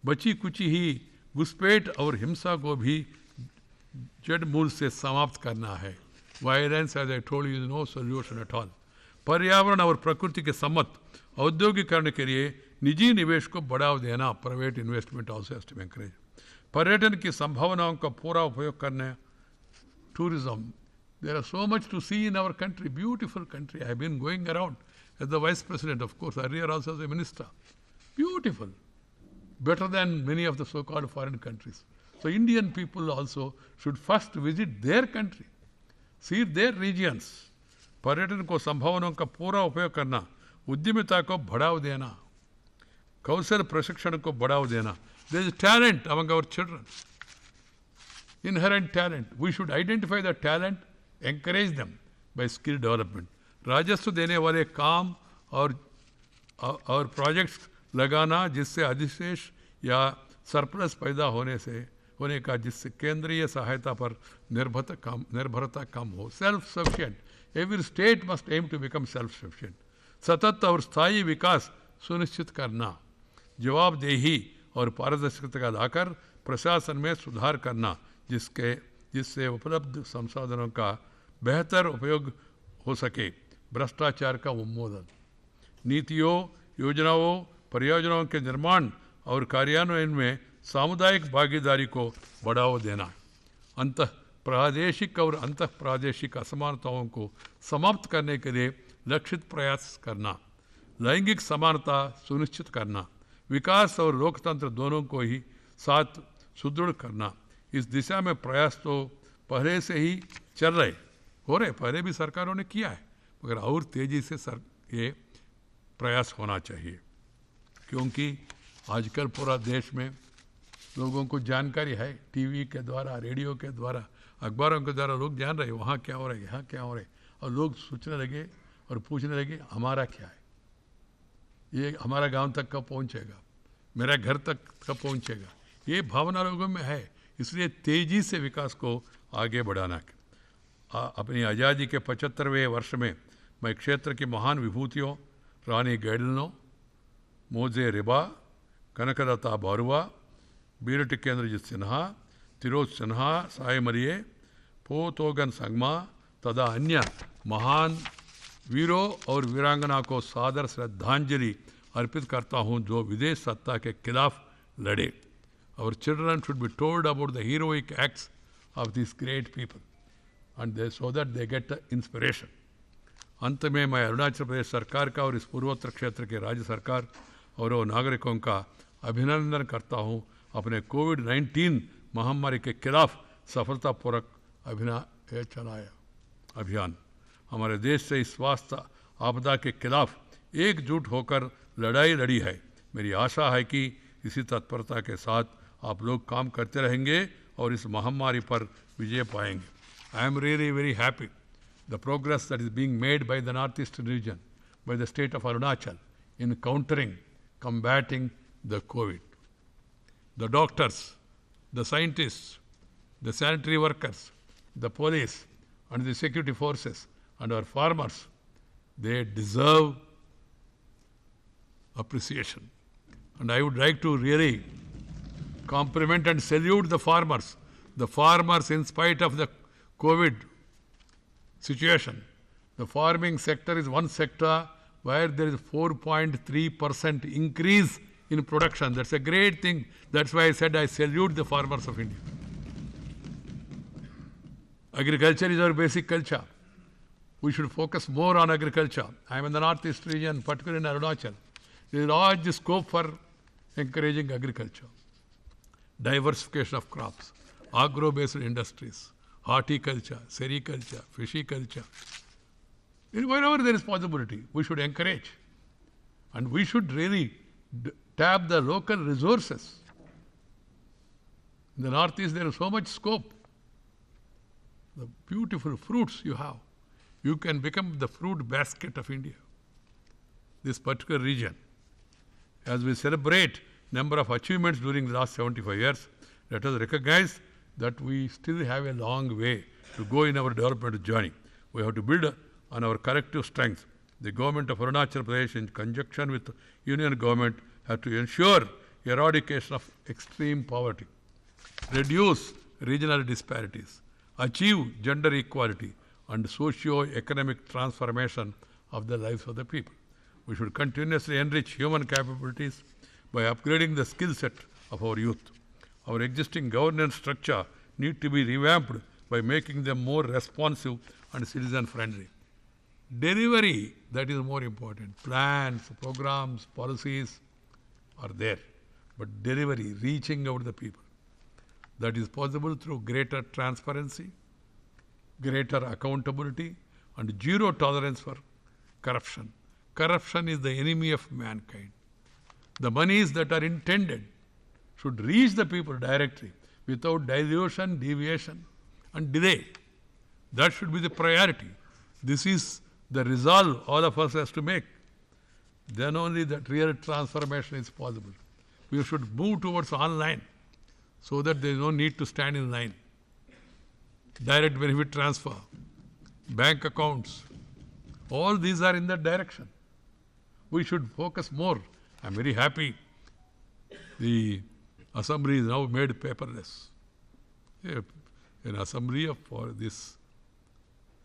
S3: बची कुची ही घुसपैठ और हिंसा को भी जड़ मूल से समाप्त करना है. Violence, as I told you, no solution at all. पर्यावरण और प्रकृति के सम्मत औद्योगिकरण के लिए निजी निवेश को बढ़ावा देना. Private investment also has to be encourage. पर्यटन की संभावनाओं का पूरा उपयोग करना. Tourism, there are so much to see in our country, beautiful country. I have been going around as the vice president, of course earlier also as a minister. Beautiful, better than many of the so-called foreign countries. So Indian people also should first visit their country, see their regions. पर्यटन को संभावनाओं का पूरा उपयोग करना, उद्यमिता को बढ़ावा देना, कौशल प्रशिक्षण को बढ़ावा देना. There is talent among our children, inherent talent. We should identify the talent, encourage them by skill development. राजस्व देने वाले काम और प्रोजेक्ट्स लगाना, जिससे अधिशेष या सरप्लस पैदा होने से होने का, जिससे केंद्रीय सहायता पर निर्भरता कम हो. Self sufficient. Every state must aim to become self sufficient. सतत और स्थायी विकास सुनिश्चित करना. जवाबदेही और पारदर्शिता लाकर प्रशासन में सुधार करना, जिससे उपलब्ध संसाधनों का बेहतर उपयोग हो सके. भ्रष्टाचार का उन्मूलन. नीतियों, योजनाओं, परियोजनाओं के निर्माण और कार्यान्वयन में सामुदायिक भागीदारी को बढ़ावा देना. अंतः प्रादेशिक और अंतः प्रादेशिक असमानताओं को समाप्त करने के लिए लक्षित प्रयास करना. लैंगिक समानता सुनिश्चित करना. विकास और लोकतंत्र दोनों को ही साथ सुदृढ़ करना. इस दिशा में प्रयास तो पहले से ही चल रहे हो रहे, पहले भी सरकारों ने किया है, मगर और तेजी से ये प्रयास होना चाहिए, क्योंकि आजकल पूरा देश में लोगों को जानकारी है. टीवी के द्वारा, रेडियो के द्वारा, अखबारों के द्वारा लोग जान रहे वहाँ क्या हो रहा है, यहाँ क्या हो रहा है, और लोग सोचने लगे और पूछने लगे हमारा क्या है, ये हमारा गांव तक कब पहुँचेगा, मेरा घर तक कब पहुँचेगा. ये भावना लोगों में है. इसलिए तेजी से विकास को आगे बढ़ाना. अपनी आज़ादी के 75वें वर्ष में मैं क्षेत्र की महान विभूतियों रानी गैडनो, मोजे रिबा, कनकदत्ता बारुआ, बीर टिकेंद्रजीत सिन्हा, तिरोज सिन्हा, साई मरिये, पोतोगन संगमा तथा अन्य महान वीरों और वीरांगना को सादर श्रद्धांजलि अर्पित करता हूँ, जो विदेश सत्ता के खिलाफ लड़े. Our children should be told about the heroic acts of these great people, and so that they get the inspiration. अंत में मैं अरुणाचल प्रदेश सरकार का और इस पूर्वोत्तर क्षेत्र के राज्य सरकार और नागरिकों का अभिनंदन करता हूँ. अपने कोविड-19 महामारी के खिलाफ सफलतापूर्वक अभियान हमारे देश से इस स्वास्थ्य आपदा के खिलाफ एकजुट होकर लड़ाई लड़ी है. मेरी आशा है कि इसी तत्परता के साथ आप लोग काम करते रहेंगे और इस महामारी पर विजय पाएंगे. I am really very happy the progress that is being made by the northeastern region, by the state of Arunachal in combating the COVID. The doctors, the scientists, the sanitary workers, the police and the security forces and our farmers, they deserve appreciation. And I would like to really compliment and salute the farmers. The farmers, in spite of the COVID situation, the farming sector is one sector where there is 4.3% increase in production. That's a great thing. That's why I said I salute the farmers of India. Agriculture is our basic culture. We should focus more on agriculture. I am in the northeast region, particularly in Arunachal. There is large scope for encouraging agriculture. Diversification of crops, agro-based industries, horticulture, sericulture, fishiculture. Wherever there is possibility, we should encourage. And we should really tap the local resources. In the northeast, there is so much scope. The beautiful fruits you have. You can become the fruit basket of India. This particular region. As we celebrate number of achievements during the last 75 years, let us recognize that we still have a long way to go in our development journey. We have to build on our collective strength. The government of Arunachal Pradesh, in conjunction with the union government, have to ensure eradication of extreme poverty, reduce regional disparities, achieve gender equality, and socio-economic transformation of the lives of the people. We should continuously enrich human capabilities by upgrading the skill set of our youth. Our existing governance structure need to be revamped by making them more responsive and citizen-friendly. Delivery, that is more important. Plans, programs, policies are there, but delivery, reaching out to the people, that is possible through greater transparency, greater accountability, and zero tolerance for corruption. Corruption is the enemy of mankind. The monies that are intended should reach the people directly without dilution, deviation, and delay. That should be the priority. This is the resolve all of us has to make. Then only that real transformation is possible. We should move towards online. so that there is no need to stand in line. Direct benefit transfer, bank accounts, all these are in that direction. We should focus more. I am very happy the assembly is now made paperless. An assembly for this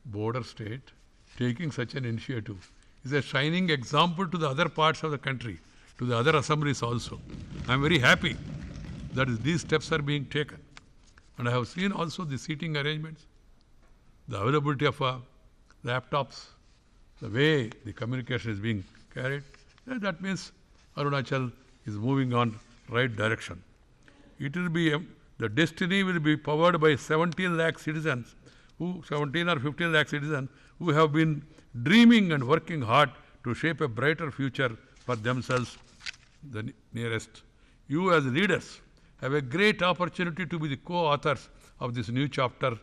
S3: border state taking such an initiative is a shining example to the other parts of the country, to the other assemblies also. I am very happy that these steps are being taken. And I have seen also the seating arrangements, the availability of laptops, the way the communication is being carried. That means Arunachal is moving on right direction. It will be, the destiny will be powered by 17 lakh citizens, 17 or 15 lakh citizens who have been dreaming and working hard to shape a brighter future for themselves, the nearest. You as leaders have a great opportunity to be the co-authors of this new chapter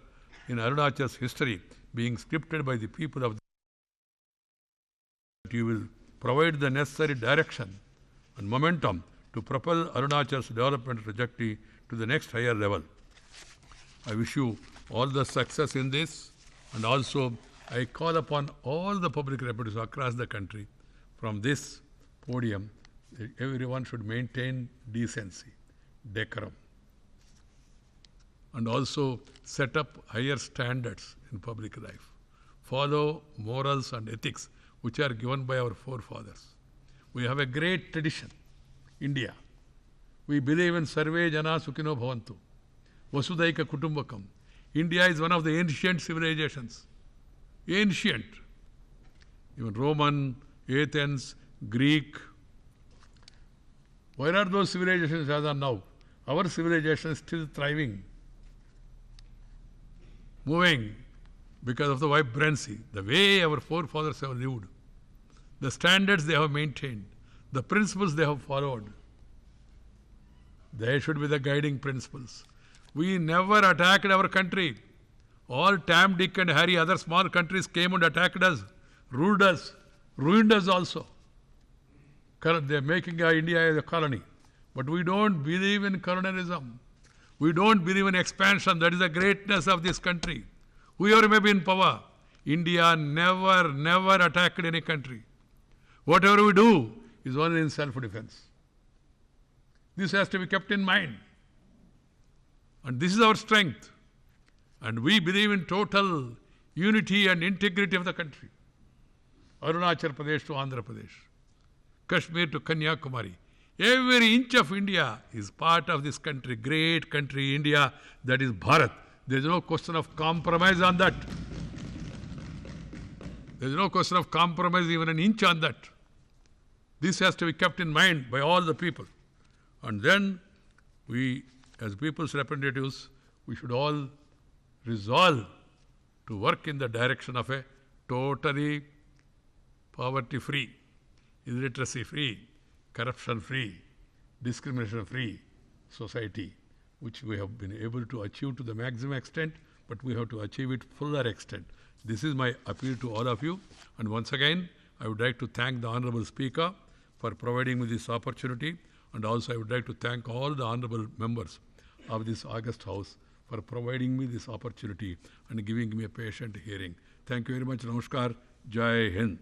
S3: in Arunachal's history, being scripted by the people of the. You will provide the necessary direction and momentum to propel Arunachal's development trajectory to the next higher level. I wish you all the success in this, and also I call upon all the public representatives across the country from this podium, everyone should maintain decency, decorum, and also set up higher standards in public life. Follow morals and ethics which are given by our forefathers. We have a great tradition, India. We believe in Sarve Jana Sukhino Bhavantu, Vasudaika Kutumbakam. India is one of the ancient civilizations. Ancient. Even Roman, Athens, Greek. Where are those civilizations as are now? Our civilization is still thriving, moving because of the vibrancy, the way our forefathers have lived, the standards they have maintained, the principles they have followed. They should be the guiding principles. We never attacked our country. All Tam, Dick and Harry, other small countries came and attacked us, ruled us, ruined us also. They are making India a colony. But we don't believe in colonialism. We don't believe in expansion. That is the greatness of this country. Whoever may be in power, India never attacked any country. Whatever we do is only in self-defense. This has to be kept in mind. And this is our strength. And we believe in total unity and integrity of the country. Arunachal Pradesh to Andhra Pradesh, Kashmir to Kanyakumari. Every inch of India is part of this country, great country, India, that is Bharat. There is no question of compromise on that. There is no question of compromise even an inch on that. This has to be kept in mind by all the people. And then we, as people's representatives, we should all resolve to work in the direction of a totally poverty-free, illiteracy-free, corruption-free, discrimination-free society, which we have been able to achieve to the maximum extent, but we have to achieve it fuller extent. This is my appeal to all of you. And once again, I would like to thank the Honorable Speaker for providing me this opportunity. And also I would like to thank all the honorable members of this August House for providing me this opportunity and giving me a patient hearing. Thank you very much. Namaskar. Jai Hind.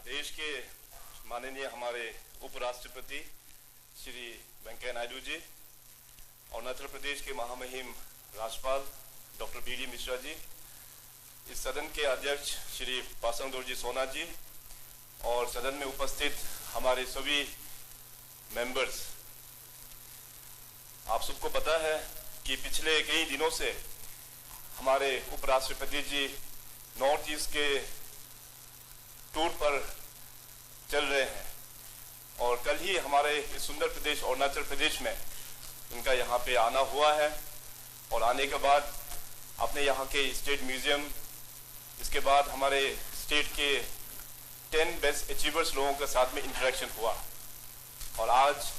S4: देश के माननीय हमारे उपराष्ट्रपति श्री वेंकैया नायडू जी, अरुणाचल प्रदेश के महामहिम राज्यपाल doctor B D Mishra ji, इस सदन के अध्यक्ष श्री पासंग दोरजी सोना जी और सदन में उपस्थित हमारे सभी मेंबर्स, आप सबको पता है कि पिछले कई दिनों से हमारे उपराष्ट्रपति जी नॉर्थ ईस्ट के टूर पर चल रहे हैं और कल ही हमारे इस सुंदर प्रदेश अरुणाचल प्रदेश में इनका यहाँ पे आना हुआ है और आने के बाद अपने यहाँ के स्टेट म्यूजियम, इसके बाद हमारे स्टेट के 10 बेस्ट अचीवर्स लोगों के साथ में इंटरेक्शन हुआ और आज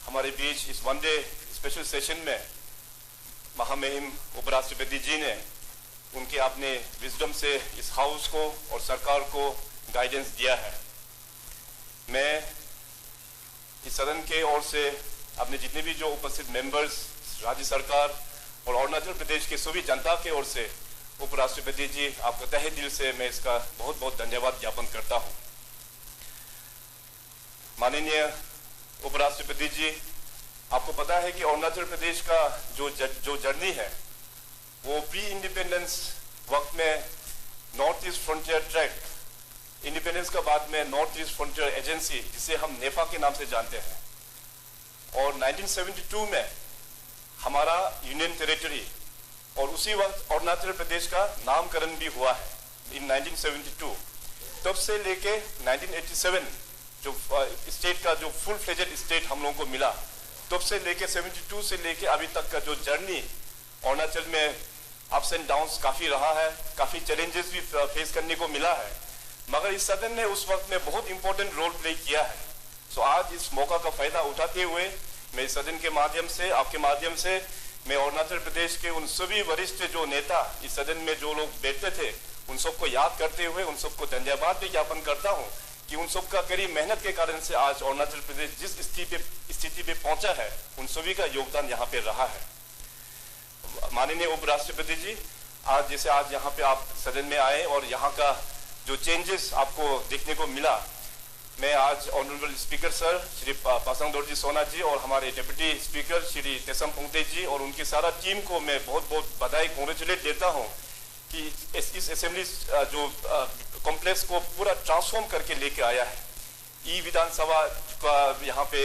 S4: हमारे बीच इस वन डे स्पेशल सेशन में महामहिम उपराष्ट्रपति जी ने उनके अपने विजडम से इस हाउस को और सरकार को गाइडेंस दिया है। मैं इस सदन के ओर से अपने जितने भी जो उपस्थित मेंबर्स, राज्य सरकार और अरुणाचल प्रदेश के सभी जनता के ओर से उपराष्ट्रपति जी आपका तहे दिल से मैं इसका बहुत बहुत धन्यवाद ज्ञापन करता हूं। माननीय उपराष्ट्रपति जी, आपको पता है कि अरुणाचल प्रदेश का जो जर्नी है वो प्री इंडिपेंडेंस वक्त में north east frontier track, independence का बाद में नॉर्थ ईस्ट फ्रंटियर एजेंसी जिसे हम नेफा के नाम से जानते हैं, और 1972 में हमारा यूनियन टेरिटरी और उसी वक्त अरुणाचल प्रदेश का नामकरण भी हुआ है इन 1972। तब से लेके 1987 जो स्टेट का जो फुल फ्लेजेड स्टेट हम लोगों को मिला, तब से लेके 72 से लेके अभी तक का जो जर्नी अरुणाचल में अप्स एंड डाउन्स काफी रहा है, काफी चैलेंजेस भी फेस करने को मिला है, मगर इस सदन ने उस वक्त में बहुत इंपॉर्टेंट रोल प्ले किया है। सो आज इस मौका का फायदा उठाते हुए मैं इस सदन के माध्यम से, आपके माध्यम से मैं अरुणाचल प्रदेश के उन सभी वरिष्ठ जो नेता इस सदन में जो लोग बैठते थे उन सबको याद करते हुए उन सबको धन्यवाद भी ज्ञापन करता हूं कि उन सबका कड़ी मेहनत के कारण से आज अरुणाचल प्रदेश जिस स्थिति पे पहुंचा है उन सभी का योगदान यहाँ पे रहा है। माननीय उपराष्ट्रपति जी, आज यहाँ पे आप सदन में आए और यहाँ का जो चेंजेस आपको देखने को मिला, मैं आज honourable speaker sir Shri Pasang Dorjee Sona ji और हमारे डिप्टी स्पीकर श्री तेसम पोंगते जी और उनकी सारा टीम को मैं बहुत बहुत बधाई, कांग्रेचुलेट देता हूं कि इस असेंबली जो कॉम्प्लेक्स को पूरा ट्रांसफॉर्म करके लेके आया है। ई विधानसभा का यहाँ पे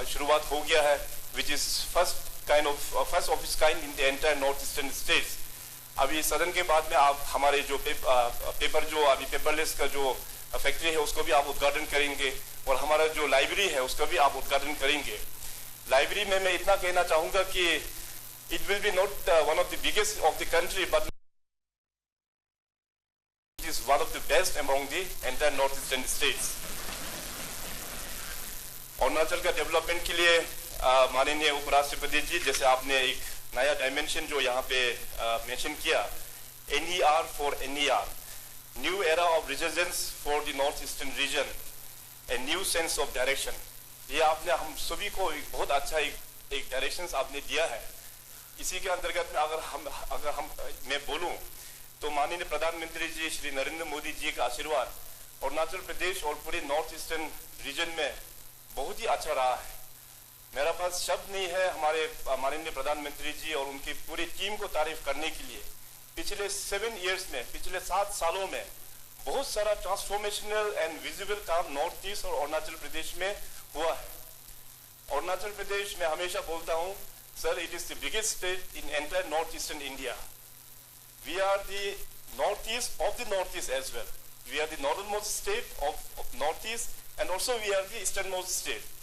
S4: शुरुआत हो गया है, which is first of its kind in the entire north eastern states. अभी सदन के बाद में आप हमारे जो पेपर जो अभी पेपरलेस का जो फैक्ट्री है उसको भी आप उद्घाटन करेंगे और हमारा जो लाइब्रेरी है उसका भी आप उद्घाटन करेंगे। लाइब्रेरी में मैं इतना कहना चाहूंगा कि it will be not one of the biggest of the country but it is one of the best among the entire north eastern states. Arunachal का डेवलपमेंट के लिए माननीय उपराष्ट्रपति जी, जैसे आपने एक नया डायमेंशन जो यहाँ पे मेंशन किया, NER for NER, new era of resurgence for the north eastern region, a new sense of direction, ये आपने हम सभी को एक बहुत अच्छा एक डायरेक्शन आपने दिया है। इसी के अंतर्गत में अगर हम मैं बोलूं तो माननीय प्रधानमंत्री जी श्री नरेंद्र मोदी जी का आशीर्वाद अरुणाचल प्रदेश और पूरे नॉर्थ ईस्टर्न रीजन में बहुत ही अच्छा रहा है। मेरा पास शब्द नहीं है हमारे माननीय प्रधानमंत्री जी और उनकी पूरी टीम को तारीफ करने के लिए। पिछले 7 इयर्स में, पिछले 7 सालों में बहुत सारा ट्रांसफॉर्मेशनल एंड विजिबल काम नॉर्थ ईस्ट और अरुणाचल प्रदेश में हुआ है। अरुणाचल प्रदेश में हमेशा बोलता हूं, sir, it is the biggest state in entire north eastern India. We are the north east of the north east as well. We are the northern most state of north east and also we are the eastern most state.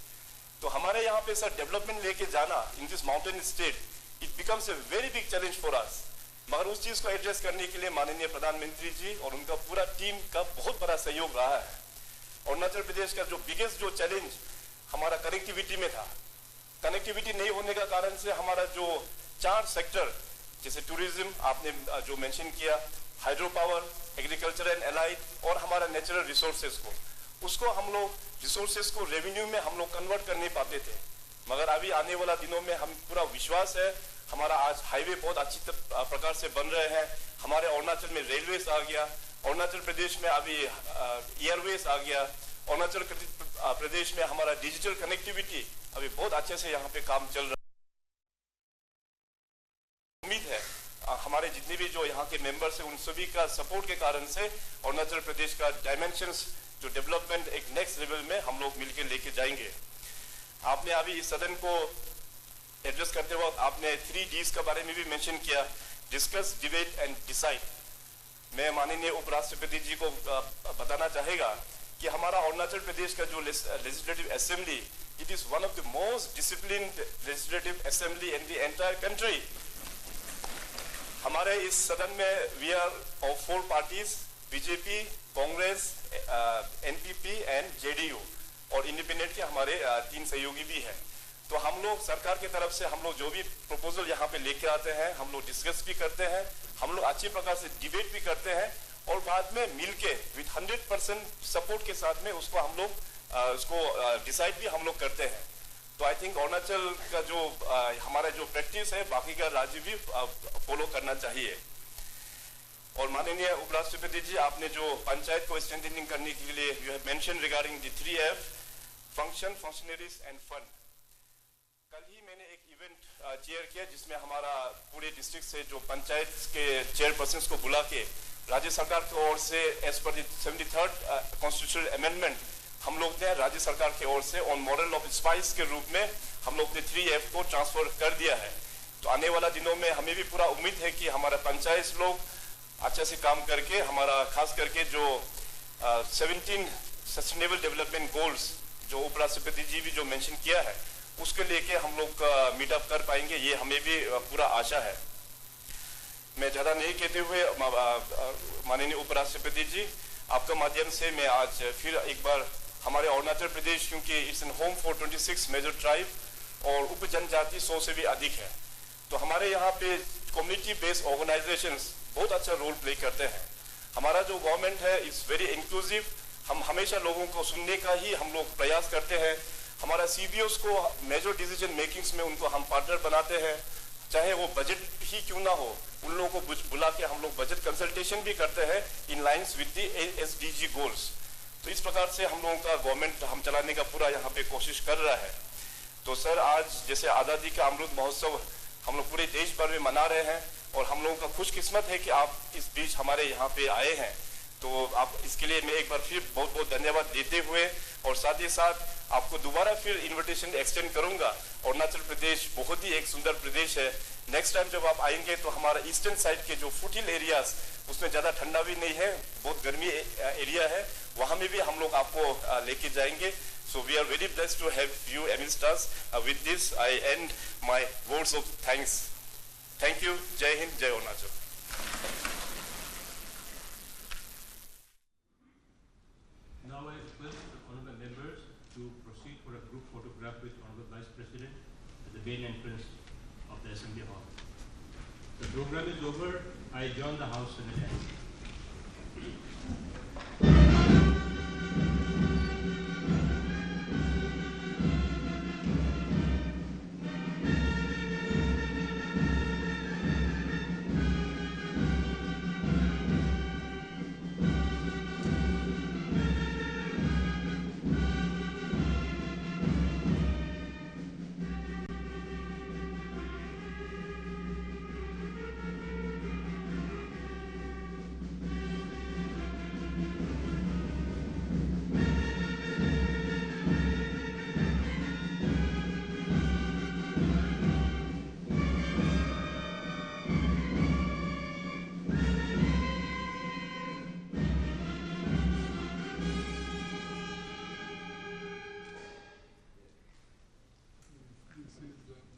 S4: तो हमारे यहाँ पे sir development लेके जाना in this mountain state, it becomes a very big challenge for us. मगर उस चीज को एड्रेस करने के लिए माननीय प्रधानमंत्री जी और उनका पूरा टीम का बहुत बड़ा सहयोग रहा है। अरुणाचल प्रदेश का जो बिगेस्ट जो चैलेंज हमारा कनेक्टिविटी में था, कनेक्टिविटी नहीं होने का कारण से हमारा जो 4 सेक्टर जैसे टूरिज्म आपने जो मेंशन किया, hydro power, agriculture and allied और हमारा नेचुरल रिसोर्सेज को, उसको हम लोग रिसोर्सेज को रेवेन्यू में हम लोग कन्वर्ट कर नहीं पाते थे। मगर अभी आने वाला दिनों में हम पूरा विश्वास है, हमारा आज हाईवे बहुत अच्छी प्रकार से बन रहे हैं। हमारे अरुणाचल में रेलवेज आ गया, अरुणाचल प्रदेश में अभी एयरवेज आ गया, अरुणाचल प्रदेश में हमारा डिजिटल कनेक्टिविटी अभी बहुत अच्छे से यहाँ पे काम चल रहा है। उम्मीद है हमारे जितने भी जो यहाँ के मेंबर्स हैं उन सभी का सपोर्ट के कारण से अरुणाचल प्रदेश का डायमेंशंस जो डेवलपमेंट एक नेक्स्ट लेवल में हम लोग मिलकर लेके जाएंगे। आपने अभी इस सदन को एड्रेस करते वक्त आपने 3 Ds के बारे में भी मेंशन किया, डिस्कस, डिबेट एंड डिसाइड। मैं माननीय उपराष्ट्रपति जी को बताना चाहेगा कि हमारा अरुणाचल प्रदेश का जो legislative assembly, it is one of the most disciplined legislative assembly in the entire country. हमारे इस सदन में we are of 4 parties, BJP, Congress, NPP and JDU, और इंडिपेंडेंट के हमारे 3 सहयोगी भी हैं। तो हम लोग सरकार की तरफ से हम लोग जो भी प्रपोजल यहाँ पे लेके आते हैं, हम लोग डिस्कस भी करते हैं, हम लोग अच्छी प्रकार से डिबेट भी करते हैं, और बाद में मिलके विद 100% सपोर्ट के साथ में उसको हम लोग उसको डिसाइड भी हम लोग करते हैं। तो आई थिंक अरुणाचल का जो हमारा जो प्रैक्टिस है बाकी का राज्य भी फॉलो करना चाहिए। और माननीय उपराष्ट्रपति जी, आपने जो पंचायत को स्ट्रेंथनिंग करने के लिए you have mention regarding the 3F, function, functionaries end fund. कल ही मैंने एक इवेंट चेयर किया जिसमें हमारा पूरे डिस्ट्रिक्ट से जो पंचायत के चेयरपर्सन को बुला के राज्य सरकार की ओर से as per the 73rd constitutional amendment हम लोग ने राज्य सरकार की ओर से ऑन मॉडल ऑफ स्पाइस के रूप में हम लोग ने 3F को ट्रांसफर कर दिया है। तो आने वाला दिनों में हमें भी पूरा उम्मीद है कि हमारा पंचायत लोग अच्छे से काम करके हमारा खास करके जो 17 सस्टेनेबल डेवलपमेंट गोल्स जो उपराष्ट्रपति जी भी जो मेंशन किया है उसके लेके हम लोग मीटअप कर पाएंगे, ये हमें भी पूरा आशा है। मैं ज्यादा नहीं कहते हुए माननीय उपराष्ट्रपति जी, आपका माध्यम से मैं आज फिर एक बार हमारे अरुणाचल प्रदेश, क्योंकि it's an home for 26 major tribe और उप जनजाति 100 से भी अधिक है, तो हमारे यहाँ पे कम्युनिटी बेस्ड ऑर्गेनाइजेशंस बहुत अच्छा रोल प्ले करते हैं। हमारा जो गवर्नमेंट है इट्स वेरी इंक्लूसिव, हम हमेशा लोगों को सुनने का ही हम लोग प्रयास करते हैं। हमारा CBOs को मेजर डिसीजन मेकिंग्स में उनको हम पार्टनर बनाते हैं, चाहे वो बजट ही क्यों ना हो, उन लोगों को बुला के हम लोग बजट कंसल्टेशन भी करते हैं in lines with the SDG goals. तो इस प्रकार से हम लोगों का गवर्नमेंट हम चलाने का पूरा यहाँ पे कोशिश कर रहा है। तो सर, आज जैसे आज़ादी का अमृत महोत्सव हम लोग पूरे देश भर में मना रहे हैं और हम लोगों का खुशकिस्मत है कि आप इस बीच हमारे यहाँ पे आए हैं, तो आप इसके लिए मैं एक बार फिर बहुत बहुत धन्यवाद देते हुए और साथ ही साथ आपको दोबारा फिर इनविटेशन एक्सटेंड करूंगा। अरुणाचल प्रदेश बहुत ही एक सुंदर प्रदेश है। नेक्स्ट टाइम जब आप आएंगे तो हमारा ईस्टर्न साइड के जो फुटिल एरियाज उसमें ज्यादा ठंडा भी नहीं है, बहुत गर्मी एरिया है, वहां में भी हम लोग आपको लेके जाएंगे। So we are very blessed to have you amidst us. With this, I end my words of thanks. Thank you. Jai Hind, Jai Arunachal.
S1: Now I request the honorable members to proceed for a group photograph with Honorable Vice President at the main entrance of the Assembly Hall. The program is over. I join the House in a dance.
S3: This is